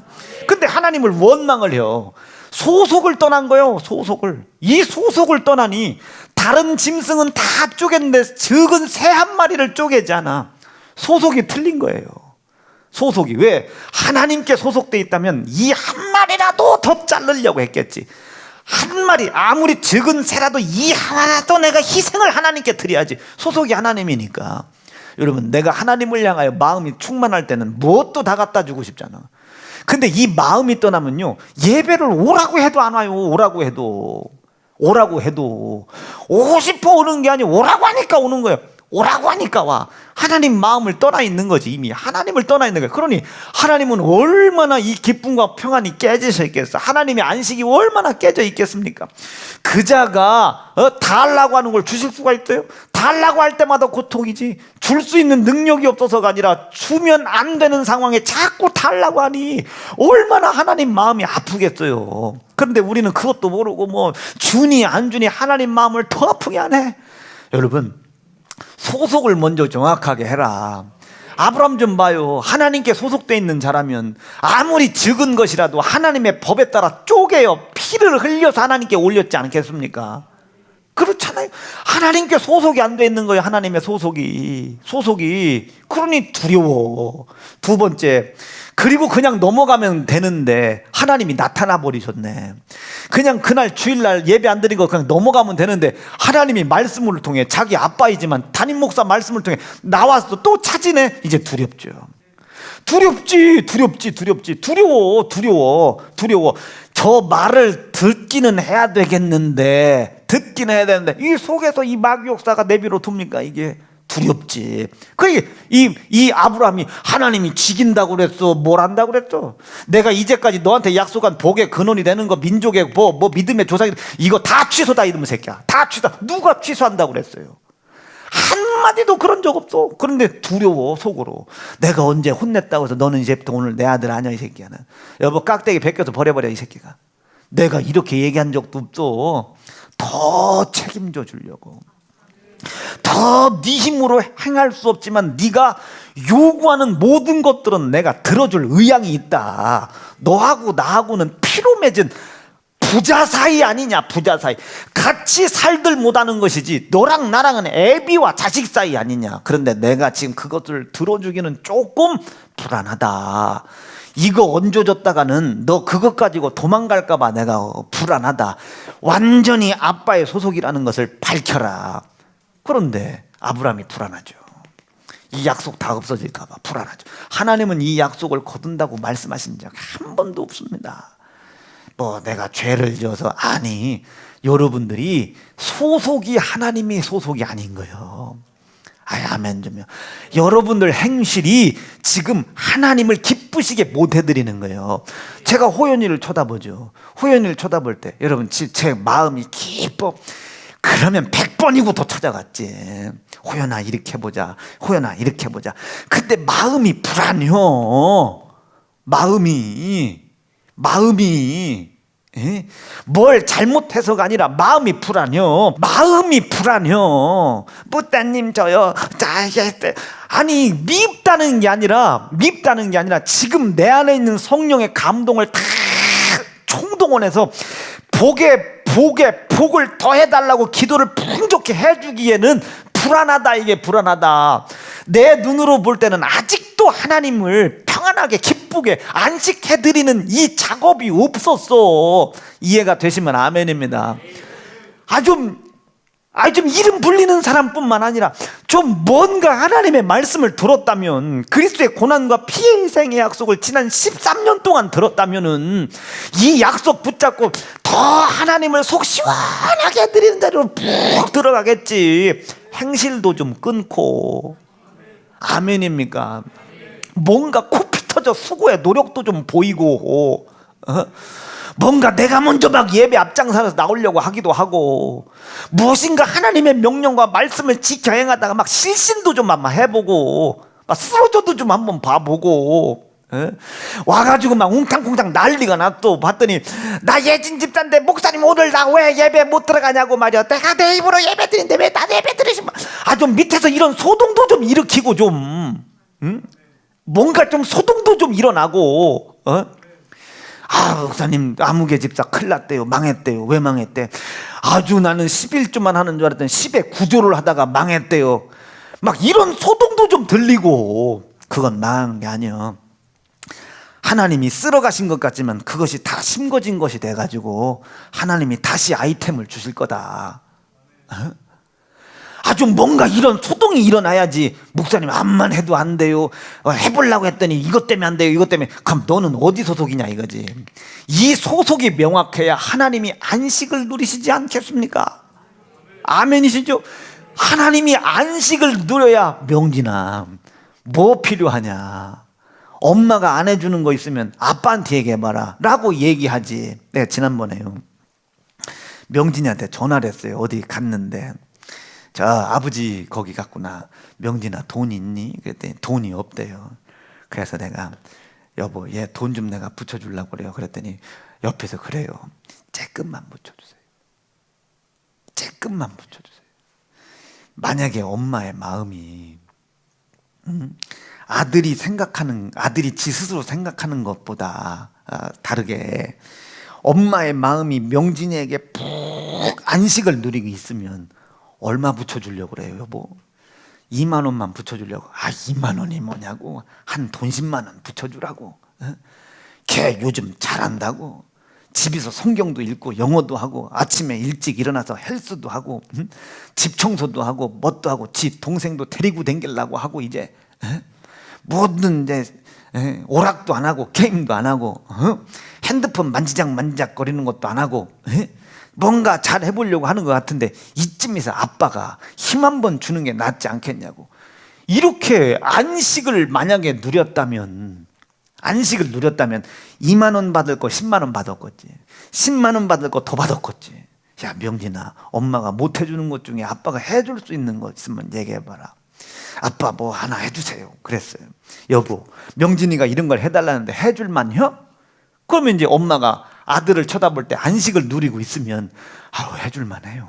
근데 하나님을 원망을 해요. 소속을 떠난 거예요. 소속을. 이 소속을 떠나니 다른 짐승은 다 쪼갰는데 적은 새 한 마리를 쪼개지 않아. 소속이 틀린 거예요. 소속이. 왜? 하나님께 소속돼 있다면 이 한 마리라도 더 자르려고 했겠지. 한 마리, 아무리 적은 새라도 이 하나라도 내가 희생을 하나님께 드려야지. 소속이 하나님이니까. 여러분, 내가 하나님을 향하여 마음이 충만할 때는 무엇도 다 갖다 주고 싶잖아. 근데 이 마음이 떠나면요, 예배를 오라고 해도 안 와요. 오라고 해도 오고 싶어 오는 게 아니고 오라고 하니까 오는 거예요. 오라고 하니까 와. 하나님 마음을 떠나 있는 거지. 이미 하나님을 떠나 있는 거예요. 그러니 하나님은 얼마나 이 기쁨과 평안이 깨져 있겠어. 하나님의 안식이 얼마나 깨져 있겠습니까? 그자가 달라고 하는 걸 주실 수가 있어요? 달라고 할 때마다 고통이지. 줄 수 있는 능력이 없어서가 아니라 주면 안 되는 상황에 자꾸 달라고 하니 얼마나 하나님 마음이 아프겠어요. 그런데 우리는 그것도 모르고 뭐 주니 안 주니 하나님 마음을 더 아프게 하네. 여러분, 소속을 먼저 정확하게 해라. 아브라함 좀 봐요. 하나님께 소속되어 있는 자라면 아무리 적은 것이라도 하나님의 법에 따라 쪼개요. 피를 흘려서 하나님께 올렸지 않겠습니까? 그렇잖아요. 하나님께 소속이 안 돼 있는 거예요. 하나님의 소속이. 그러니 두려워. 두 번째, 그리고 그냥 넘어가면 되는데 하나님이 나타나 버리셨네. 그냥 그날 주일날 예배 안 드리고 그냥 넘어가면 되는데 하나님이 말씀을 통해, 자기 아빠이지만 담임 목사 말씀을 통해 나와서 또 찾으네. 이제 두렵죠. 두려워. 저 말을 듣기는 해야 되겠는데 이 속에서 이 마귀 역사가 내비로 둡니까? 이게 두렵지. 그러니까 이 아브라함이 하나님이 죽인다고 그랬어, 뭘 한다고 그랬어? 내가 이제까지 너한테 약속한 복의 근원이 되는 거, 민족의 뭐 믿음의 조상이, 이거 다 취소다 이놈의 새끼야. 다 취소. 누가 취소한다고 그랬어요? 한마디도 그런 적 없어. 그런데 두려워. 속으로 내가 언제 혼냈다고 해서 너는 이제부터 오늘 내 아들 아니야 이 새끼야는. 여보 깍대기 벗겨서 버려버려 이 새끼가. 내가 이렇게 얘기한 적도 없어. 더 책임져 주려고. 더 네 힘으로 행할 수 없지만 네가 요구하는 모든 것들은 내가 들어줄 의향이 있다. 너하고 나하고는 피로 맺은 부자 사이 아니냐. 부자 사이. 같이 살들 못하는 것이지 너랑 나랑은 애비와 자식 사이 아니냐. 그런데 내가 지금 그것을 들어주기는 조금 불안하다. 이거 얹어줬다가는 너 그것 가지고 도망갈까 봐 내가 불안하다. 완전히 아빠의 소속이라는 것을 밝혀라. 그런데 아브라함이 불안하죠. 이 약속 다 없어질까 봐 불안하죠. 하나님은 이 약속을 거둔다고 말씀하신 적 한 번도 없습니다. 뭐 내가 죄를 지어서, 아니, 여러분들이 소속이 하나님이 소속이 아닌 거예요. 아멘 좀요. 여러분들 행실이 지금 하나님을 기쁘시게 못 해드리는 거예요. 제가 호연이를 쳐다보죠. 호연이를 쳐다볼 때 여러분 제 마음이 기뻐. 그러면 100번이고 더 찾아갔지. 호연아 이렇게 해보자. 호연아 이렇게 해보자. 근데 마음이 불안해요. 마음이 예? 뭘 잘못해서가 아니라 마음이 불안해요. 마음이 불안해요. 부따님 저요. 아니 밉다는 게 아니라 지금 내 안에 있는 성령의 감동을 다 총동원해서 복을 더해달라고 기도를 풍족히 해주기에는 불안하다. 이게 불안하다. 내 눈으로 볼 때는 아직도 하나님을 평안하게 기쁘게 안식해드리는 이 작업이 없었어. 이해가 되시면 아멘입니다. 좀 이름 불리는 사람뿐만 아니라 좀 뭔가 하나님의 말씀을 들었다면, 그리스도의 고난과 피의 희생의 약속을 지난 13년 동안 들었다면은 이 약속 붙잡고 더 하나님을 속 시원하게 드리는 대로 푹 들어가겠지. 행실도 좀 끊고. 아멘입니까? 뭔가 코피 터져 수고의 노력도 좀 보이고, 뭔가 내가 먼저 막 예배 앞장서서 나오려고 하기도 하고, 무엇인가 하나님의 명령과 말씀을 지켜 행하다가 막 실신도 좀 한번 해보고, 막 쓰러져도 좀 한번 봐보고, 와가지고 막 웅탕쿵탕 난리가 났또 봤더니 나 예진 집사인데 목사님 오늘 나 왜 예배 못 들어가냐고 말이야. 내가 내 입으로 예배 드리는데 왜 나 예배 드리시면 좀 밑에서 이런 소동도 좀 일으키고 좀 뭔가 좀 소동도 좀 일어나고 목사님 아무개 집사 큰일 났대요. 망했대요. 왜 망했대? 나는 11조만 하는 줄 알았더니 10에 9조를 하다가 망했대요. 막 이런 소동도 좀 들리고. 그건 망한 게 아니야. 하나님이 쓸어가신 것 같지만 그것이 다 심겨진 것이 돼가지고 하나님이 다시 아이템을 주실 거다. 좀 뭔가 이런 소동이 일어나야지. 목사님 암만 해도 안 돼요. 해보려고 했더니 이것 때문에 안 돼요. 이것 때문에. 그럼 너는 어디 소속이냐 이거지. 이 소속이 명확해야 하나님이 안식을 누리시지 않겠습니까? 아멘이시죠? 하나님이 안식을 누려야. 명진아 뭐 필요하냐? 엄마가 안 해주는 거 있으면 아빠한테 얘기해봐라 라고 얘기하지. 내가 지난번에요 명진이한테 전화를 했어요. 어디 갔는데 저 아버지 거기 갔구나. 명진아 돈 있니? 그랬더니 돈이 없대요. 그래서 내가 여보 얘 돈 좀 내가 붙여주려고 그래요. 그랬더니 옆에서 그래요. 쬐끔만 붙여주세요. 쬐끔만 붙여주세요. 만약에 엄마의 마음이 아들이 지 스스로 생각하는 것보다 다르게 엄마의 마음이 명진이에게 푹 안식을 누리고 있으면 얼마 붙여주려고 그래요 여보? 2만 원만 붙여주려고. 2만 원이 뭐냐고. 한 돈 10만 원 붙여주라고. 걔 요즘 잘한다고. 집에서 성경도 읽고 영어도 하고 아침에 일찍 일어나서 헬스도 하고 집 청소도 하고 뭣도 하고 지 동생도 데리고 댕기려고 하고 이제 뭐든 이제 오락도 안 하고 게임도 안 하고 핸드폰 만지작 거리는 것도 안 하고 뭔가 잘 해보려고 하는 것 같은데 이쯤에서 아빠가 힘 한번 주는 게 낫지 않겠냐고. 이렇게 안식을 만약에 누렸다면 2만 원 받을 거 10만 원 받았겠지. 10만 원 받을 거 더 받았겠지. 야 명진아 엄마가 못 해주는 것 중에 아빠가 해줄 수 있는 거 있으면 얘기해봐라. 아빠 뭐 하나 해주세요. 그랬어요. 여보 명진이가 이런 걸 해달라는데 해줄만요? 그러면 이제 엄마가 아들을 쳐다볼 때 안식을 누리고 있으면 해줄만해요.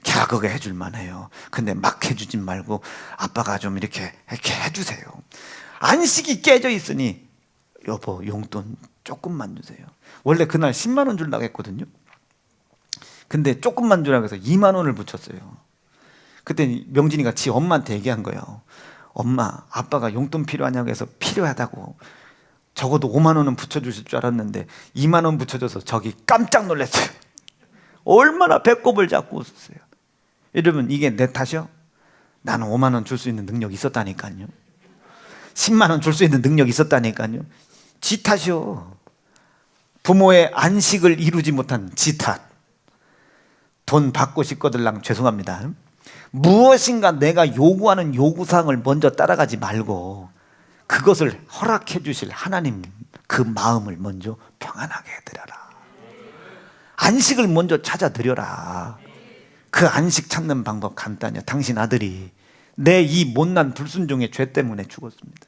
걔가 그거 해줄만해요. 근데 막 해주진 말고 아빠가 좀 이렇게 해주세요. 안식이 깨져 있으니 여보 용돈 조금만 주세요. 원래 그날 10만 원 주려고 했거든요. 근데 조금만 주라고 해서 2만 원을 붙였어요. 그때 명진이가 지 엄마한테 얘기한 거예요. 엄마 아빠가 용돈 필요하냐고 해서 필요하다고. 적어도 5만 원은 붙여주실 줄 알았는데 2만 원 붙여줘서 저기 깜짝 놀랐어요. 얼마나 배꼽을 잡고 웃었어요. 여러분 이게 내 탓이요? 나는 5만 원 줄 수 있는 능력이 있었다니까요. 10만 원 줄 수 있는 능력이 있었다니까요. 지 탓이요. 부모의 안식을 이루지 못한 지 탓. 돈 받고 싶거들랑 죄송합니다. 무엇인가 내가 요구하는 요구사항을 먼저 따라가지 말고 그것을 허락해 주실 하나님 그 마음을 먼저 평안하게 해드려라. 안식을 먼저 찾아드려라. 그 안식 찾는 방법 간단해요. 당신 아들이 내 이 못난 불순종의 죄 때문에 죽었습니다.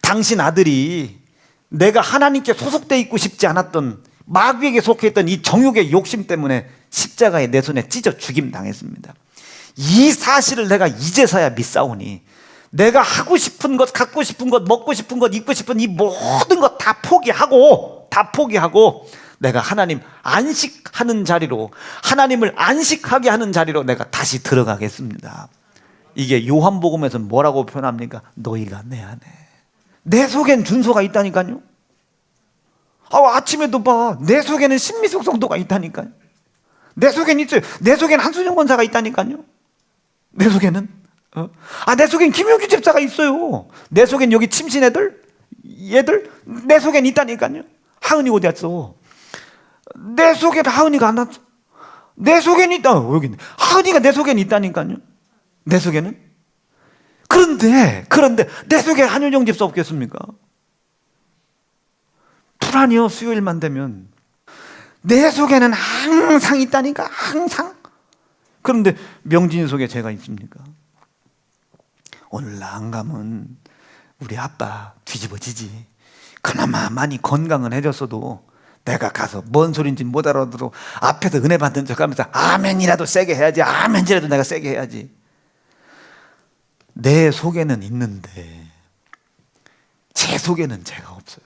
당신 아들이 내가 하나님께 소속돼 있고 싶지 않았던 마귀에게 속해 있던 이 정욕의 욕심 때문에 십자가에 내 손에 찢어 죽임 당했습니다. 이 사실을 내가 이제서야 믿사오니 내가 하고 싶은 것, 갖고 싶은 것, 먹고 싶은 것, 입고 싶은 이 모든 것 다 포기하고 내가 하나님 안식하는 자리로, 하나님을 안식하게 하는 자리로 내가 다시 들어가겠습니다. 이게 요한복음에서는 뭐라고 표현합니까? 너희가 내 안에, 내 속엔 준소가 있다니까요. 아침에도 봐, 내 속에는 신미숙 성도가 있다니까요. 내 속엔 있어요. 내 속엔 한수정 권사가 있다니까요. 내 속에는 내 속엔 김용규 집사가 있어요. 내 속엔 여기 침신 얘들 내 속엔 있다니까요. 하은이 어디 갔어? 내 속에 하은이가 안 왔어. 내 속엔 있다. 여기 있네. 하은이가 내 속엔 있다니까요. 내 속에는. 그런데 내 속에 한효정 집사 없겠습니까? 불안해요. 수요일만 되면 내 속에는 항상 있다니까. 항상. 그런데 명진이 속에 제가 있습니까? 오늘 나 안 가면 우리 아빠 뒤집어지지. 그나마 많이 건강은 해줬어도 내가 가서 뭔 소린지 못 알아들어 앞에서 은혜 받는 척하면서 아멘이라도 세게 해야지. 아멘이라도 내가 세게 해야지. 내 속에는 있는데 제 속에는 제가 없어요.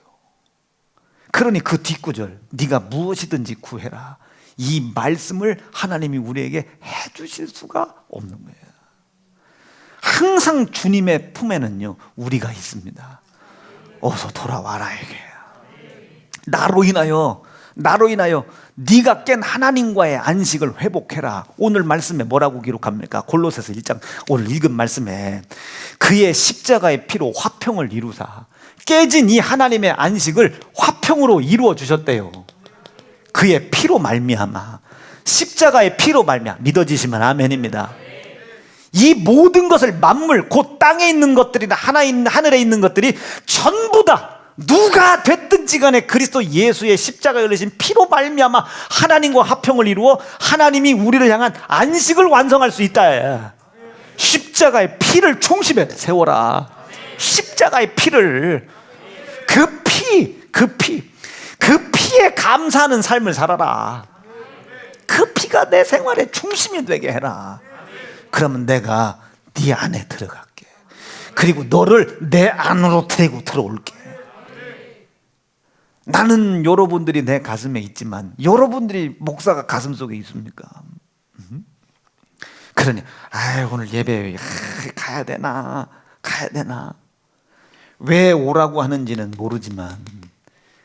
그러니 그 뒷구절, 네가 무엇이든지 구해라, 이 말씀을 하나님이 우리에게 해주실 수가 없는 거예요. 항상 주님의 품에는요 우리가 있습니다. 어서 돌아와라 이게. 나로 인하여 네가 깬 하나님과의 안식을 회복해라. 오늘 말씀에 뭐라고 기록합니까? 골로새서 1장 오늘 읽은 말씀에 그의 십자가의 피로 화평을 이루사 깨진 이 하나님의 안식을 화평으로 이루어 주셨대요. 그의 피로 말미암아, 십자가의 피로 말미암아. 믿어지시면 아멘입니다. 이 모든 것을 만물, 곧 땅에 있는 것들이나 하늘에 있는 것들이 전부 다 누가 됐든지 간에 그리스도 예수의 십자가에 흘리신 피로 말미암아 하나님과 화평을 이루어 하나님이 우리를 향한 안식을 완성할 수 있다. 십자가의 피를 중심에 세워라. 십자가의 피를, 그 피에 감사하는 삶을 살아라. 그 피가 내 생활의 중심이 되게 해라. 그러면 내가 네 안에 들어갈게. 그리고 너를 내 안으로 데리고 들어올게. 나는 여러분들이 내 가슴에 있지만 여러분들이 목사가 가슴 속에 있습니까? 그러니 오늘 예배 가야 되나 왜 오라고 하는지는 모르지만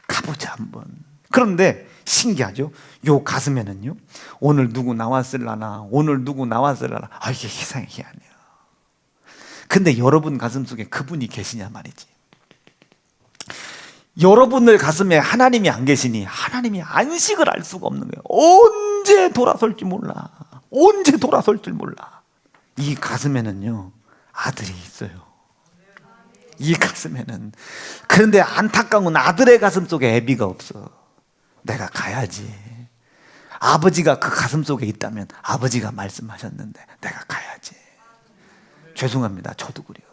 가보자 한번. 그런데 신기하죠? 요 가슴에는요 오늘 누구 나왔을라나 이게 세상에 희한해요. 근데 여러분 가슴 속에 그분이 계시냐 말이지. 여러분들 가슴에 하나님이 안 계시니 하나님이 안식을 알 수가 없는 거예요. 언제 돌아설지 몰라. 이 가슴에는요 아들이 있어요. 이 가슴에는. 그런데 안타까운 건 아들의 가슴 속에 애비가 없어. 내가 가야지. 아버지가 그 가슴 속에 있다면 아버지가 말씀하셨는데 내가 가야지. 죄송합니다. 저도 그래요.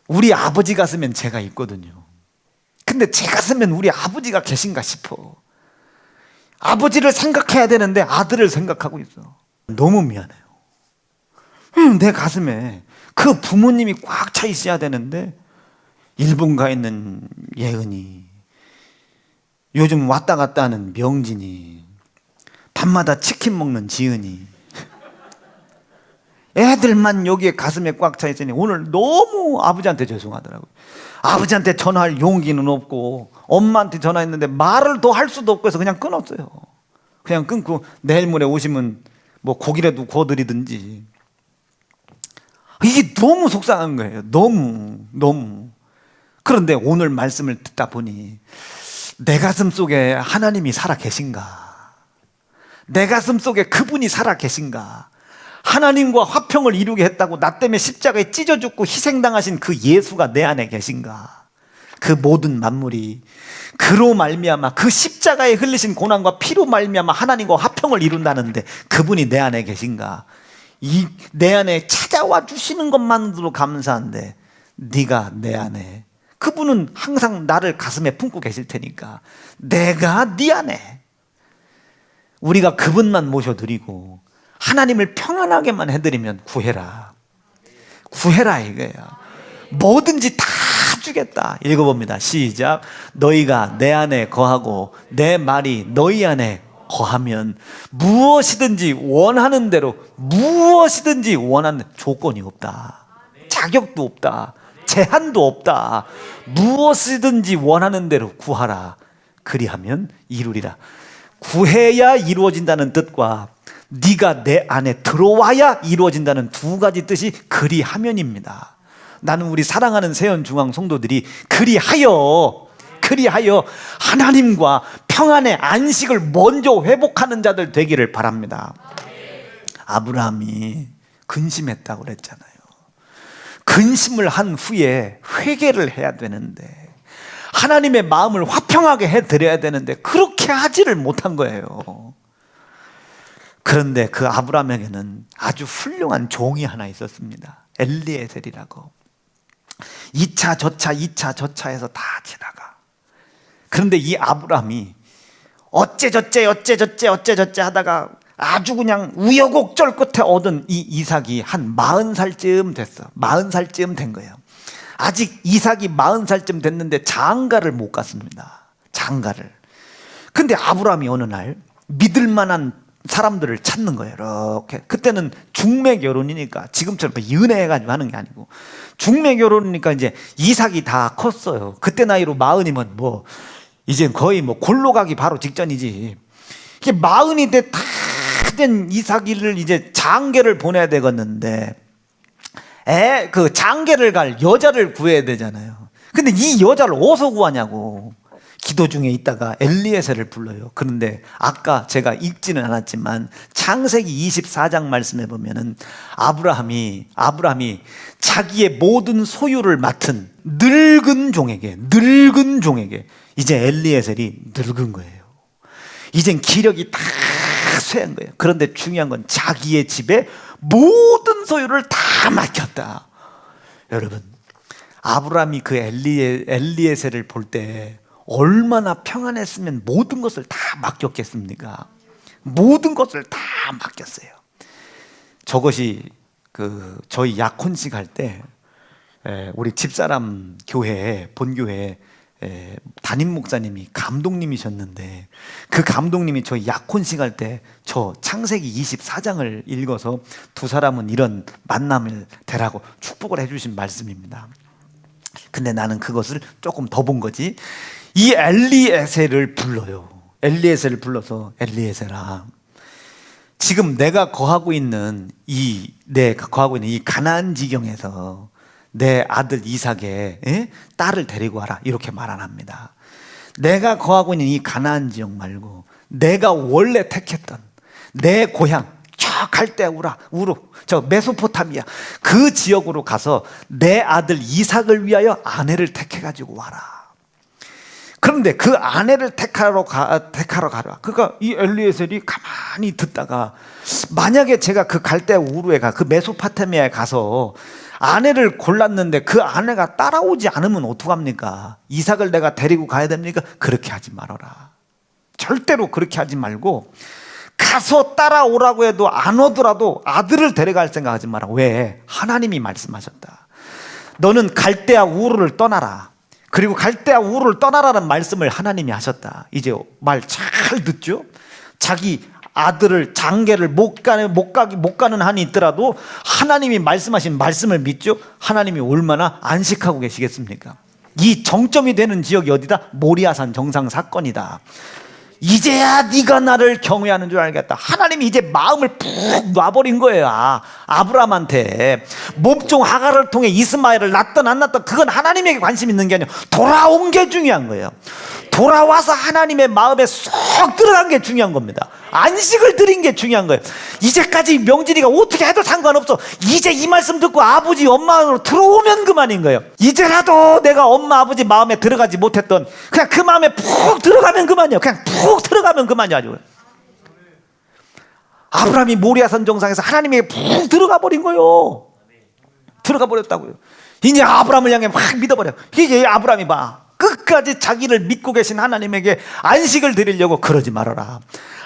우리 아버지 가슴엔 제가 있거든요. 근데 제 가슴엔 우리 아버지가 계신가 싶어. 아버지를 생각해야 되는데 아들을 생각하고 있어. 너무 미안해요. 내 가슴에 그 부모님이 꽉 차 있어야 되는데 일본 가 있는 예은이, 요즘 왔다 갔다 하는 명진이, 밤마다 치킨 먹는 지은이, 애들만 여기에 가슴에 꽉 차 있으니 오늘 너무 아버지한테 죄송하더라고요. 아버지한테 전화할 용기는 없고 엄마한테 전화했는데 말을 더 할 수도 없고 해서 그냥 끊었어요. 그냥 끊고 내일 모레 오시면 뭐 고기라도 구워드리든지. 이게 너무 속상한 거예요. 너무. 그런데 오늘 말씀을 듣다 보니 내 가슴 속에 하나님이 살아 계신가? 내 가슴 속에 그분이 살아 계신가? 하나님과 화평을 이루게 했다고 나 때문에 십자가에 찢어 죽고 희생당하신 그 예수가 내 안에 계신가? 그 모든 만물이 그로 말미암아 그 십자가에 흘리신 고난과 피로 말미암아 하나님과 화평을 이룬다는데 그분이 내 안에 계신가? 내 안에 찾아와 주시는 것만으로 감사한데 네가 내 안에, 그분은 항상 나를 가슴에 품고 계실 테니까 내가 네 안에, 우리가 그분만 모셔드리고 하나님을 평안하게만 해드리면 구해라 이거예요. 뭐든지 다 주겠다. 읽어봅니다. 시작. 너희가 내 안에 거하고 내 말이 너희 안에 거하면 무엇이든지 원하는 대로, 무엇이든지 원하는, 조건이 없다, 자격도 없다, 제한도 없다. 무엇이든지 원하는 대로 구하라. 그리하면 이루리라. 구해야 이루어진다는 뜻과 네가 내 안에 들어와야 이루어진다는 두 가지 뜻이 그리하면입니다. 나는 우리 사랑하는 세연중앙 성도들이 그리하여 하나님과 평안의 안식을 먼저 회복하는 자들 되기를 바랍니다. 아브라함이 근심했다고 그랬잖아요. 근심을 한 후에 회개를 해야 되는데, 하나님의 마음을 화평하게 해드려야 되는데 그렇게 하지를 못한 거예요. 그런데 그 아브라함에게는 아주 훌륭한 종이 하나 있었습니다. 엘리에셀이라고. 2차 저차 해서 다 지나가. 그런데 이 아브라함이 어째저째 하다가 아주 그냥 우여곡절 끝에 얻은 이 이삭이 한 40살쯤 됐어. 40살쯤 된 거예요. 아직 이삭이 40살쯤 됐는데 장가를 못 갔습니다. 장가를. 근데 아브라함이 어느 날 믿을 만한 사람들을 찾는 거예요. 이렇게. 그때는 중매 결혼이니까 지금처럼 연애해가지고 하는 게 아니고 중매 결혼이니까 이제 이삭이 다 컸어요. 그때 나이로 40이면 뭐 이제 거의 뭐 골로 가기 바로 직전이지. 이게 40이 된 이삭이를 이제 장계를 보내야 되겠는데 그 장계를 갈 여자를 구해야 되잖아요. 근데 이 여자를 어디서 구하냐고. 기도 중에 있다가 엘리에셀을 불러요. 그런데 아까 제가 읽지는 않았지만 창세기 24장 말씀에 보면은 아브라함이 자기의 모든 소유를 맡은 늙은 종에게 이제 엘리에셀이 늙은 거예요. 이젠 기력이 다 쇠한 거예요. 그런데 중요한 건 자기의 집에 모든 소유를 다 맡겼다. 여러분, 아브라함이 그 엘리에셀을 볼 때 얼마나 평안했으면 모든 것을 다 맡겼겠습니까? 모든 것을 다 맡겼어요. 저것이 저희 약혼식 할 때 우리 집사람 교회에, 본교회에 담임 목사님이 감독님이셨는데 그 감독님이 저희 약혼식 할 때 저 창세기 24장을 읽어서 두 사람은 이런 만남을 되라고 축복을 해주신 말씀입니다. 근데 나는 그것을 조금 더 본 거지. 이 엘리에셀을 불러요. 엘리에셀을 불러서 엘리에셀아, 지금 내가 거하고 있는 이 가나안 지경에서 내 아들 이삭의 딸을 데리고 와라. 이렇게 말 안 합니다. 내가 거하고 있는 이 가나안 지역 말고 내가 원래 택했던 내 고향 저 갈대 우르 저 메소포타미아 그 지역으로 가서 내 아들 이삭을 위하여 아내를 택해가지고 와라. 그런데 그 아내를 택하러 가라. 그러니까 이 엘리에셀이 가만히 듣다가 만약에 제가 그 갈대 우르에 그 메소포타미아에 가서 아내를 골랐는데 그 아내가 따라오지 않으면 어떡합니까? 이삭을 내가 데리고 가야 됩니까? 그렇게 하지 말아라. 절대로 그렇게 하지 말고 가서 따라오라고 해도 안 오더라도 아들을 데려갈 생각하지 마라. 왜? 하나님이 말씀하셨다. 너는 갈대아 우르를 떠나라. 그리고 갈대아 우르를 떠나라는 말씀을 하나님이 하셨다. 이제 말 잘 듣죠? 자기 아들을 장계를 못 가는 한이 있더라도 하나님이 말씀하신 말씀을 믿죠? 하나님이 얼마나 안식하고 계시겠습니까? 이 정점이 되는 지역이 어디다? 모리아산 정상 사건이다. 이제야 네가 나를 경외하는 줄 알겠다. 하나님이 이제 마음을 푹 놔버린 거예요. 아브라함한테 몸종 하갈을 통해 이스마엘을 낳든 안 낳든 그건 하나님에게 관심 있는 게 아니라 돌아온 게 중요한 거예요. 돌아와서 하나님의 마음에 쏙 들어간 게 중요한 겁니다. 안식을 드린 게 중요한 거예요. 이제까지 명진이가 어떻게 해도 상관없어. 이제 이 말씀 듣고 아버지 엄마로 들어오면 그만인 거예요. 이제라도 내가 엄마 아버지 마음에 들어가지 못했던, 그냥 그 마음에 푹 들어가면 그만이에요. 그냥 푹 들어가면 그만이야. 아브라함이 모리아산 정상에서 하나님에게 푹 들어가 버린 거예요. 들어가 버렸다고요. 이제 아브라함을 향해 확 믿어버려. 이제 아브라함이 봐, 끝까지 자기를 믿고 계신 하나님에게 안식을 드리려고. 그러지 말아라.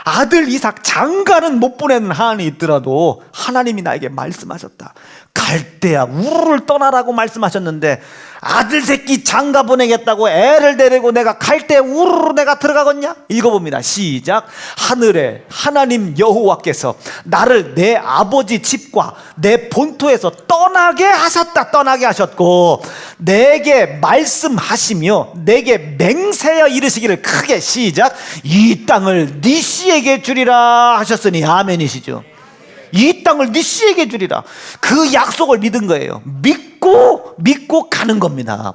아들 이삭 장가는 못 보내는 한이 있더라도 하나님이 나에게 말씀하셨다. 갈대야 우르를 떠나라고 말씀하셨는데 아들 새끼 장가 보내겠다고 애를 데리고 내가 갈대 우르로 내가 들어가겠냐? 읽어봅니다. 시작. 하늘에 하나님 여호와께서 나를 내 아버지 집과 내 본토에서 떠나게 하셨다. 떠나게 하셨고 내게 말씀하시며 내게 맹세하여 이르시기를 크게, 시작, 이 땅을 네 씨에게 주리라 하셨으니 아멘이시죠. 이 땅을 네 씨에게 주리라. 그 약속을 믿은 거예요. 믿고 가는 겁니다.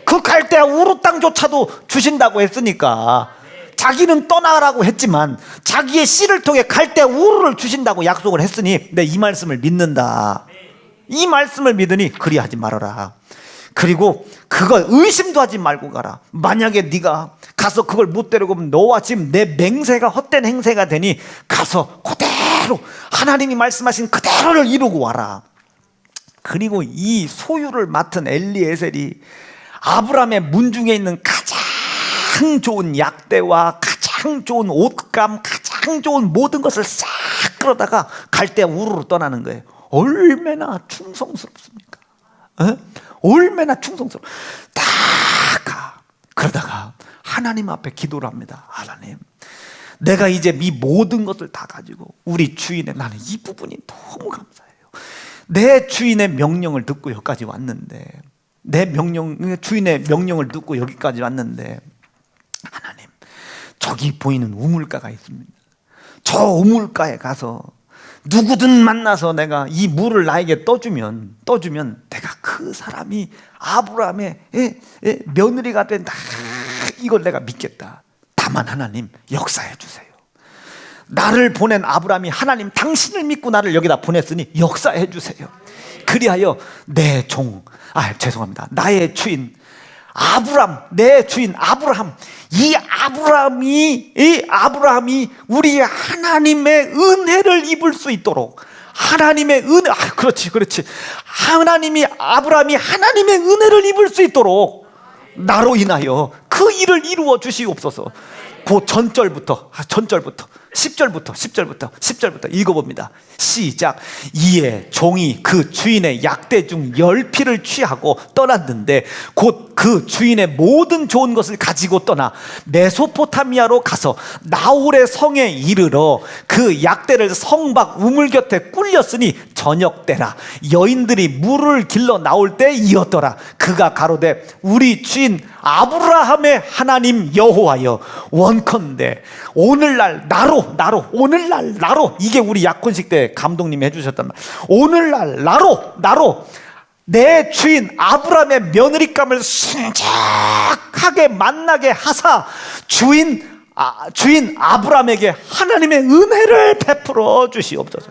그 갈대아 우루 땅조차도 주신다고 했으니까, 자기는 떠나라고 했지만 자기의 씨를 통해 갈대아 우루를 주신다고 약속을 했으니 내 이 말씀을 믿는다. 이 말씀을 믿으니 그리하지 말아라. 그리고 그걸 의심도 하지 말고 가라. 만약에 네가 가서 그걸 못 데리고 오면 너와 지금 내 맹세가 헛된 행세가 되니 가서 그대로 하나님이 말씀하신 그대로를 이루고 와라. 그리고 이 소유를 맡은 엘리에셀이 아브라함의 문중에 있는 가장 좋은 약대와 가장 좋은 옷감, 가장 좋은 모든 것을 싹 끌어다가 갈대아 우르로 떠나는 거예요. 얼마나 충성스럽습니까? 얼마나 충성스러워. 다 가. 그러다가 하나님 앞에 기도를 합니다. 하나님, 내가 이제 이 모든 것을 다 가지고 우리 주인의, 나는 이 부분이 너무 감사해요. 내 주인의 명령을 듣고 여기까지 왔는데, 주인의 명령을 듣고 여기까지 왔는데, 하나님, 저기 보이는 우물가가 있습니다. 저 우물가에 가서 누구든 만나서 내가 이 물을 나에게 떠주면 내가 그 사람이 아브라함의 며느리가 된다. 이걸 내가 믿겠다. 다만 하나님 역사해 주세요. 나를 보낸 아브라함이 하나님 당신을 믿고 나를 여기다 보냈으니 역사해 주세요. 그리하여 나의 주인 아브람, 내 주인 아브라함, 이 아브라함이 우리 하나님의 은혜를 입을 수 있도록, 하나님의 은혜, 그렇지. 아브라함이 하나님의 은혜를 입을 수 있도록 나로 인하여 그 일을 이루어 주시옵소서. 그 전절부터 10절부터 읽어봅니다. 시작. 이에 종이 그 주인의 약대 중 10피를 취하고 떠났는데 곧 그 주인의 모든 좋은 것을 가지고 떠나 메소포타미아로 가서 나홀의 성에 이르러 그 약대를 성 밖 우물 곁에 꿀렸으니 저녁 때라. 여인들이 물을 길러 나올 때이었더라. 그가 가로되 우리 주인 아브라함의 하나님 여호와여, 원컨대 오늘날 나로 이게 우리 약혼식 때 감독님이 해주셨단 말. 오늘날 나로 내 주인 아브라함의 며느리감을 순적하게 만나게 하사 주인 아브라함에게 하나님의 은혜를 베풀어 주시옵소서.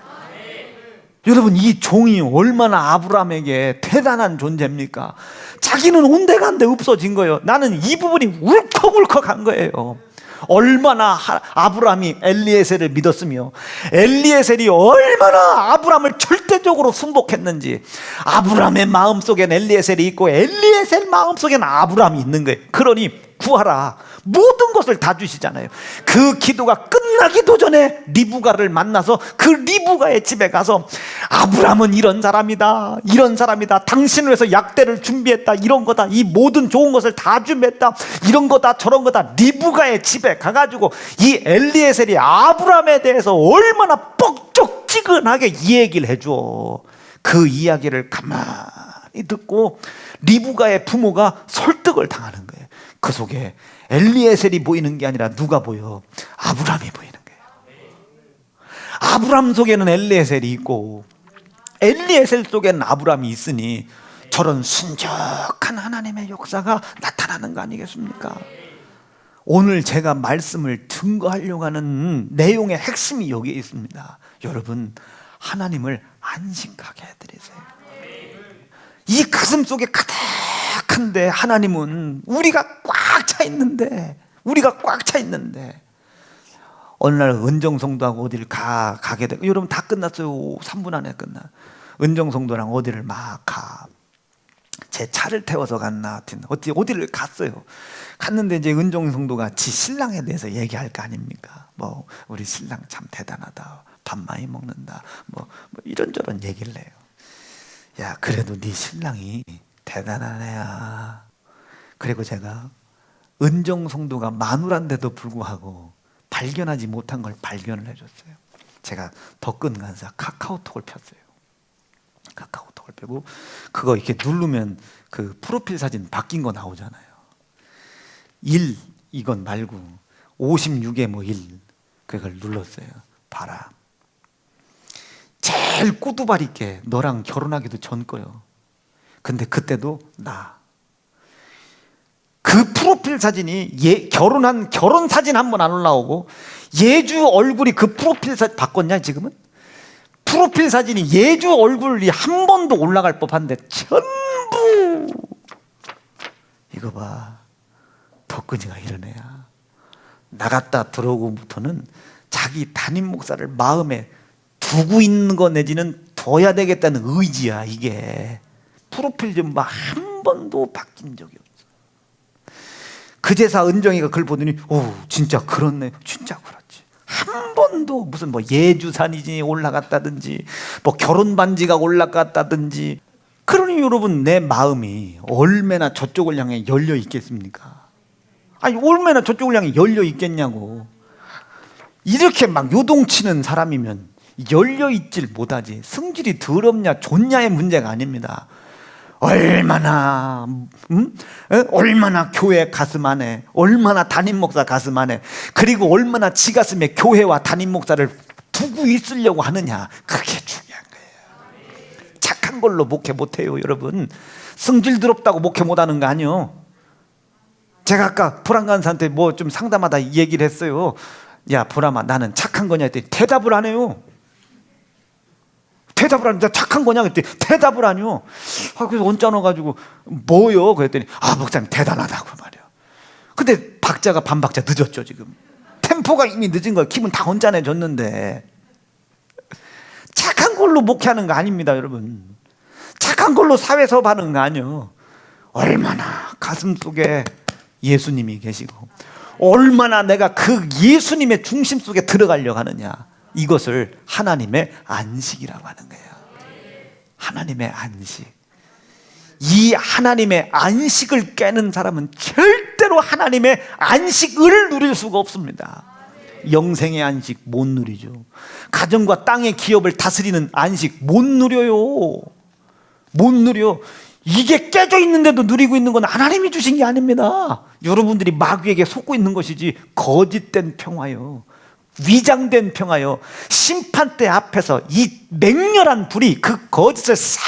여러분, 이 종이 얼마나 아브라함에게 대단한 존재입니까? 자기는 온데간데 없어진 거예요. 나는 이 부분이 울컥울컥한 거예요. 얼마나 아브라함이 엘리에셀을 믿었으며 엘리에셀이 얼마나 아브라함을 절대적으로 순복했는지, 아브라함의 마음속엔 엘리에셀이 있고 엘리에셀 마음속엔 아브라함이 있는 거예요. 그러니 구하라. 모든 것을 다 주시잖아요. 그 기도가 끝나기도 전에 리브가를 만나서 그 리브가의 집에 가서 아브라함은 이런 사람이다. 당신을 위해서 약대를 준비했다. 이런 거다. 이 모든 좋은 것을 다 준비했다. 이런 거다 저런 거다. 리브가의 집에 가가지고 이 엘리에셀이 아브라함에 대해서 얼마나 뻑적지근하게 이 얘기를 해줘. 그 이야기를 가만히 듣고 리브가의 부모가 설득을 당하는 거예요. 그 속에 엘리에셀이 보이는 게 아니라 누가 보여? 아브라함이 보이는 거예요. 아브라함 속에는 엘리에셀이 있고 엘리에셀 속에는 아브라함이 있으니 저런 순적한 하나님의 역사가 나타나는 거 아니겠습니까? 오늘 제가 말씀을 증거하려고 하는 내용의 핵심이 여기에 있습니다. 여러분, 하나님을 안식하게 해드리세요. 이 가슴 속에 가득한데 하나님은 우리가 꽉 차 있는데 어느 날 은정성도하고 어디를 가게 되고, 여러분 다 끝났어요. 3분 안에 끝나. 은정성도랑 어디를 막 가. 제 차를 태워서 갔나 하여튼 어디를 갔어요. 갔는데 이제 은정성도가 지 신랑에 대해서 얘기할 거 아닙니까? 뭐 우리 신랑 참 대단하다, 밥 많이 먹는다, 뭐 이런저런 얘기를 해요. 야, 그래도 네 신랑이 대단한 애야. 그리고 제가 은정성도가 마누라인데도 불구하고 발견하지 못한 걸 발견을 해줬어요. 제가 더 끈 간사 카카오톡을 폈어요. 카카오톡을 펴고 그거 이렇게 누르면 그 프로필 사진 바뀐 거 나오잖아요. 1 이건 말고 56에 뭐 1 그걸 눌렀어요. 봐라, 제일 꼬두발 있게 너랑 결혼하기도 전 거요. 근데 그때도 나. 그 프로필 사진이 결혼한 결혼 사진 한 번 안 올라오고, 예주 얼굴이 그 프로필 사진 바꿨냐 지금은? 프로필 사진이 예주 얼굴이 한 번도 올라갈 법한데 전부. 이거 봐, 덕근이가 이런 애야. 나갔다 들어오고부터는 자기 담임 목사를 마음에 두고 있는 거 내지는 둬야 되겠다는 의지야. 이게 프로필 좀 봐, 한 번도 바뀐 적이 없어. 그제서 은정이가 그걸 보더니 오, 진짜 그렇네. 진짜 그렇지. 한 번도 무슨 뭐 예주산이 올라갔다든지 뭐 결혼 반지가 올라갔다든지. 그러니 여러분, 내 마음이 얼마나 저쪽을 향해 열려 있겠습니까? 아니, 얼마나 저쪽을 향해 열려 있겠냐고. 이렇게 막 요동치는 사람이면 열려 있질 못하지. 성질이 더럽냐 좋냐의 문제가 아닙니다. 얼마나 얼마나 교회 가슴 안에, 얼마나 담임 목사 가슴 안에, 그리고 얼마나 지 가슴에 교회와 담임 목사를 두고 있으려고 하느냐, 그게 중요한 거예요. 착한 걸로 목회 못해요. 여러분, 성질 더럽다고 목회 못하는 거 아니요. 제가 아까 불안 간사한테 뭐 좀 상담하다 이 얘기를 했어요. 야, 보람아, 나는 착한 거냐 했더니 대답을 안 해요. 대답을 하는데 착한 거냐 그랬더니 대답을 안 해요. 그래서 언짢아가지고 뭐요? 그랬더니 목사님 대단하다고 말이야. 근데 박자가 반박자 늦었죠. 지금 템포가 이미 늦은 거야. 기분 다 언짢아졌는데. 착한 걸로 목회하는 거 아닙니다, 여러분. 착한 걸로 사회 사업하는 거 아니에요. 얼마나 가슴 속에 예수님이 계시고, 얼마나 내가 그 예수님의 중심 속에 들어가려고 하느냐, 이것을 하나님의 안식이라고 하는 거예요. 하나님의 안식. 이 하나님의 안식을 깨는 사람은 절대로 하나님의 안식을 누릴 수가 없습니다. 영생의 안식 못 누리죠. 가정과 땅의 기업을 다스리는 안식 못 누려요. 못 누려. 이게 깨져 있는데도 누리고 있는 건 하나님이 주신 게 아닙니다. 여러분들이 마귀에게 속고 있는 것이지. 거짓된 평화요, 위장된 평화요, 심판대 앞에서 이 맹렬한 불이 그 거짓을 싹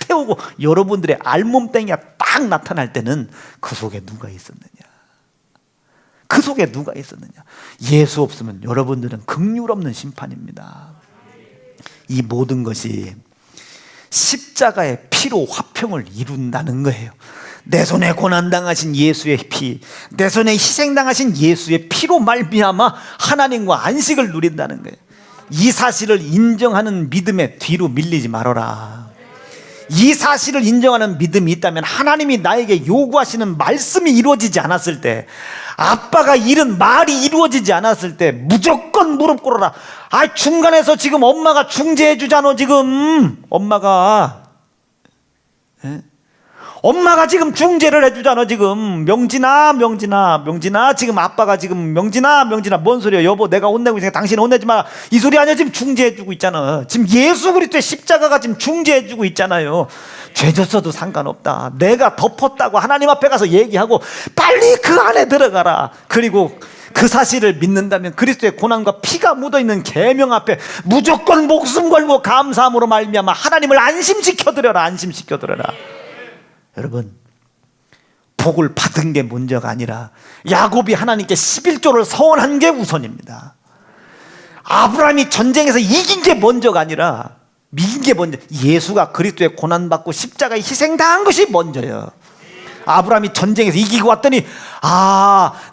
태우고 여러분들의 알몸땡이가 딱 나타날 때는 그 속에 누가 있었느냐? 그 속에 누가 있었느냐? 예수 없으면 여러분들은 긍휼 없는 심판입니다. 이 모든 것이 십자가의 피로 화평을 이룬다는 거예요. 내 손에 고난당하신 예수의 피, 내 손에 희생당하신 예수의 피로 말미암아 하나님과 안식을 누린다는 거예요. 이 사실을 인정하는 믿음에 뒤로 밀리지 말아라. 이 사실을 인정하는 믿음이 있다면 하나님이 나에게 요구하시는 말씀이 이루어지지 않았을 때, 아빠가 잃은 말이 이루어지지 않았을 때 무조건 무릎 꿇어라. 중간에서 지금 엄마가 중재해 주잖아. 지금 엄마가 지금 중재를 해주잖아. 지금 명진아 지금 아빠가 지금 명진아 뭔 소리야. 여보, 내가 혼내고 있으니까 당신 혼내지 마, 이 소리 아니야. 지금 중재해주고 있잖아. 지금 예수 그리스도의 십자가가 지금 중재해주고 있잖아요. 죄 졌어도 상관없다. 내가 덮었다고 하나님 앞에 가서 얘기하고 빨리 그 안에 들어가라. 그리고 그 사실을 믿는다면 그리스도의 고난과 피가 묻어있는 계명 앞에 무조건 목숨 걸고 감사함으로 말미암아 하나님을 안심시켜드려라. 여러분, 복을 받은 게 먼저가 아니라 야곱이 하나님께 11조를 서원한 게 우선입니다. 아브라함이 전쟁에서 이긴 게 먼저가 아니라 이긴 게 먼저, 예수가 그리스도의 고난받고 십자가에 희생당한 것이 먼저예요. 아브라함이 전쟁에서 이기고 왔더니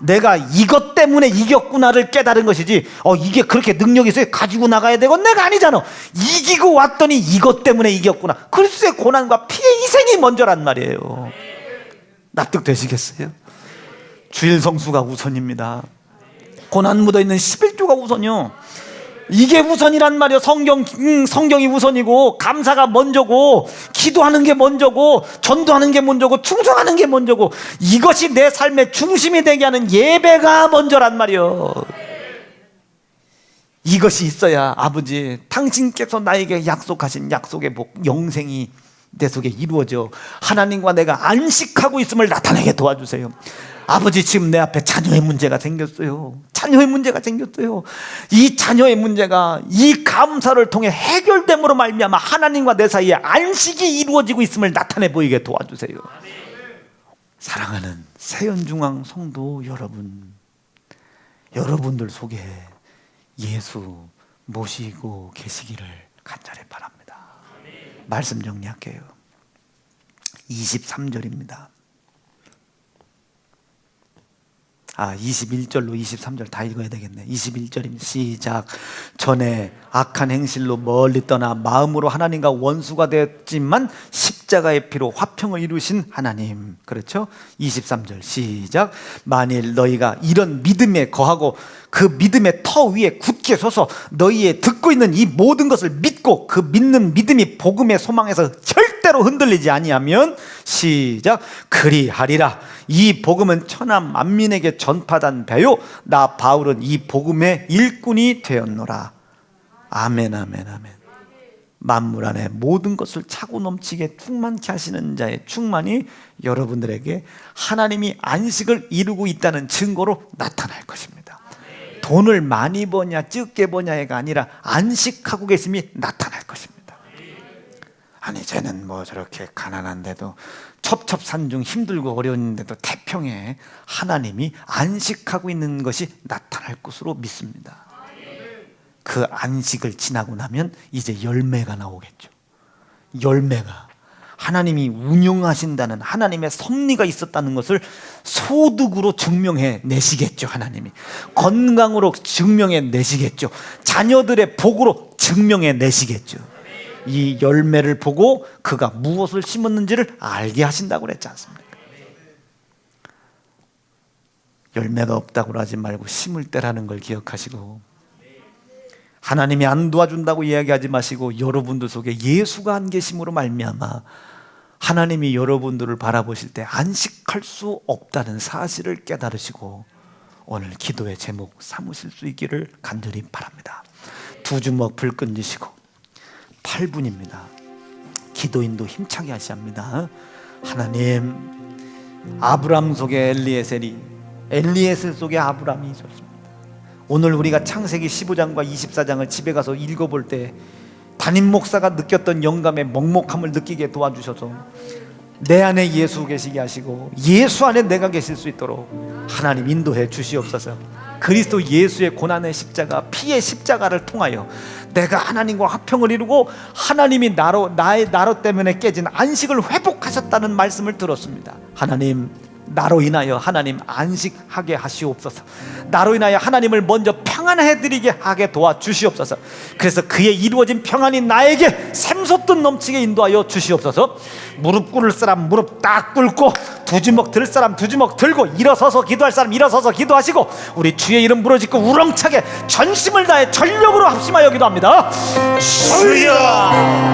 내가 이것 때문에 이겼구나를 깨달은 것이지 이게 그렇게 능력이 있어요? 가지고 나가야 되고 내가 아니잖아. 이기고 왔더니 이것 때문에 이겼구나. 그리스도의 고난과 피의 희생이 먼저란 말이에요. 납득되시겠어요? 주일 성수가 우선입니다. 고난 묻어있는 11조가 우선이요. 이게 우선이란 말이에요. 성경이 우선이고, 감사가 먼저고, 기도하는 게 먼저고, 전도하는 게 먼저고, 충성하는 게 먼저고, 이것이 내 삶의 중심이 되게 하는 예배가 먼저란 말이에요. 이것이 있어야 아버지 당신께서 나에게 약속하신 약속의 복, 영생이 내 속에 이루어져 하나님과 내가 안식하고 있음을 나타내게 도와주세요. 아버지, 지금 내 앞에 자녀의 문제가 생겼어요. 자녀의 문제가 생겼어요. 이 자녀의 문제가 이 감사를 통해 해결됨으로 말미암아 하나님과 내 사이에 안식이 이루어지고 있음을 나타내 보이게 도와주세요. 사랑하는 세연중앙 성도 여러분, 여러분들 속에 예수 모시고 계시기를 간절히 바랍니다. 말씀 정리할게요. 23절입니다. 21절로 23절 다 읽어야 되겠네. 21절입니다. 시작. 전에 악한 행실로 멀리 떠나 마음으로 하나님과 원수가 되었지만 십자가의 피로 화평을 이루신 하나님. 그렇죠? 23절 시작. 만일 너희가 이런 믿음에 거하고 그 믿음의 터 위에 굳게 서서 너희의 듣고 있는 이 모든 것을 믿고 그 믿는 믿음이 복음의 소망에서 절대로 흔들리지 아니하면 시작. 그리하리라. 이 복음은 천하 만민에게 전파된 배요 나 바울은 이 복음의 일꾼이 되었노라. 아멘 아멘 아멘. 만물 안에 모든 것을 차고 넘치게 충만케 하시는 자의 충만이 여러분들에게 하나님이 안식을 이루고 있다는 증거로 나타날 것입니다. 돈을 많이 버냐 적게 버냐가 아니라 안식하고 계심이 나타날 것입니다. 아니 쟤는 뭐 저렇게 가난한데도 첩첩산중 힘들고 어려운데도 태평에 하나님이 안식하고 있는 것이 나타날 것으로 믿습니다. 그 안식을 지나고 나면 이제 열매가 나오겠죠. 열매가 하나님이 운영하신다는 하나님의 섭리가 있었다는 것을 소득으로 증명해 내시겠죠. 하나님이 건강으로 증명해 내시겠죠. 자녀들의 복으로 증명해 내시겠죠. 이 열매를 보고 그가 무엇을 심었는지를 알게 하신다고 그랬지 않습니까? 열매가 없다고 하지 말고 심을 때라는 걸 기억하시고, 하나님이 안 도와준다고 이야기하지 마시고 여러분들 속에 예수가 안 계심으로 말미암아 하나님이 여러분들을 바라보실 때 안식할 수 없다는 사실을 깨달으시고 오늘 기도의 제목 삼으실 수 있기를 간절히 바랍니다. 두 주먹 불 끈지시고 8분입니다. 기도인도 힘차게 하셔야 합니다. 하나님, 아브람 속에 엘리에셀이, 엘리에셀 속에 아브람이 있었습니다. 오늘 우리가 창세기 15장과 24장을 집에 가서 읽어볼 때 담임 목사가 느꼈던 영감의 먹먹함을 느끼게 도와주셔서 내 안에 예수 계시게 하시고 예수 안에 내가 계실 수 있도록 하나님 인도해 주시옵소서. 그리스도 예수의 고난의 십자가, 피의 십자가를 통하여 내가 하나님과 화평을 이루고 하나님이 나의 나로 때문에 깨진 안식을 회복하셨다는 말씀을 들었습니다. 하나님, 나로 인하여 하나님 안식하게 하시옵소서. 나로 인하여 하나님을 먼저 평안해드리게 하게 도와주시옵소서. 그래서 그의 이루어진 평안이 나에게 샘솟듯 넘치게 인도하여 주시옵소서. 무릎 꿇을 사람 무릎 딱 꿇고, 두 주먹 들 사람 두 주먹 들고, 일어서서 기도할 사람 일어서서 기도하시고, 우리 주의 이름 부르짖고 우렁차게 전심을 다해 전력으로 합심하여 기도합니다. 주여!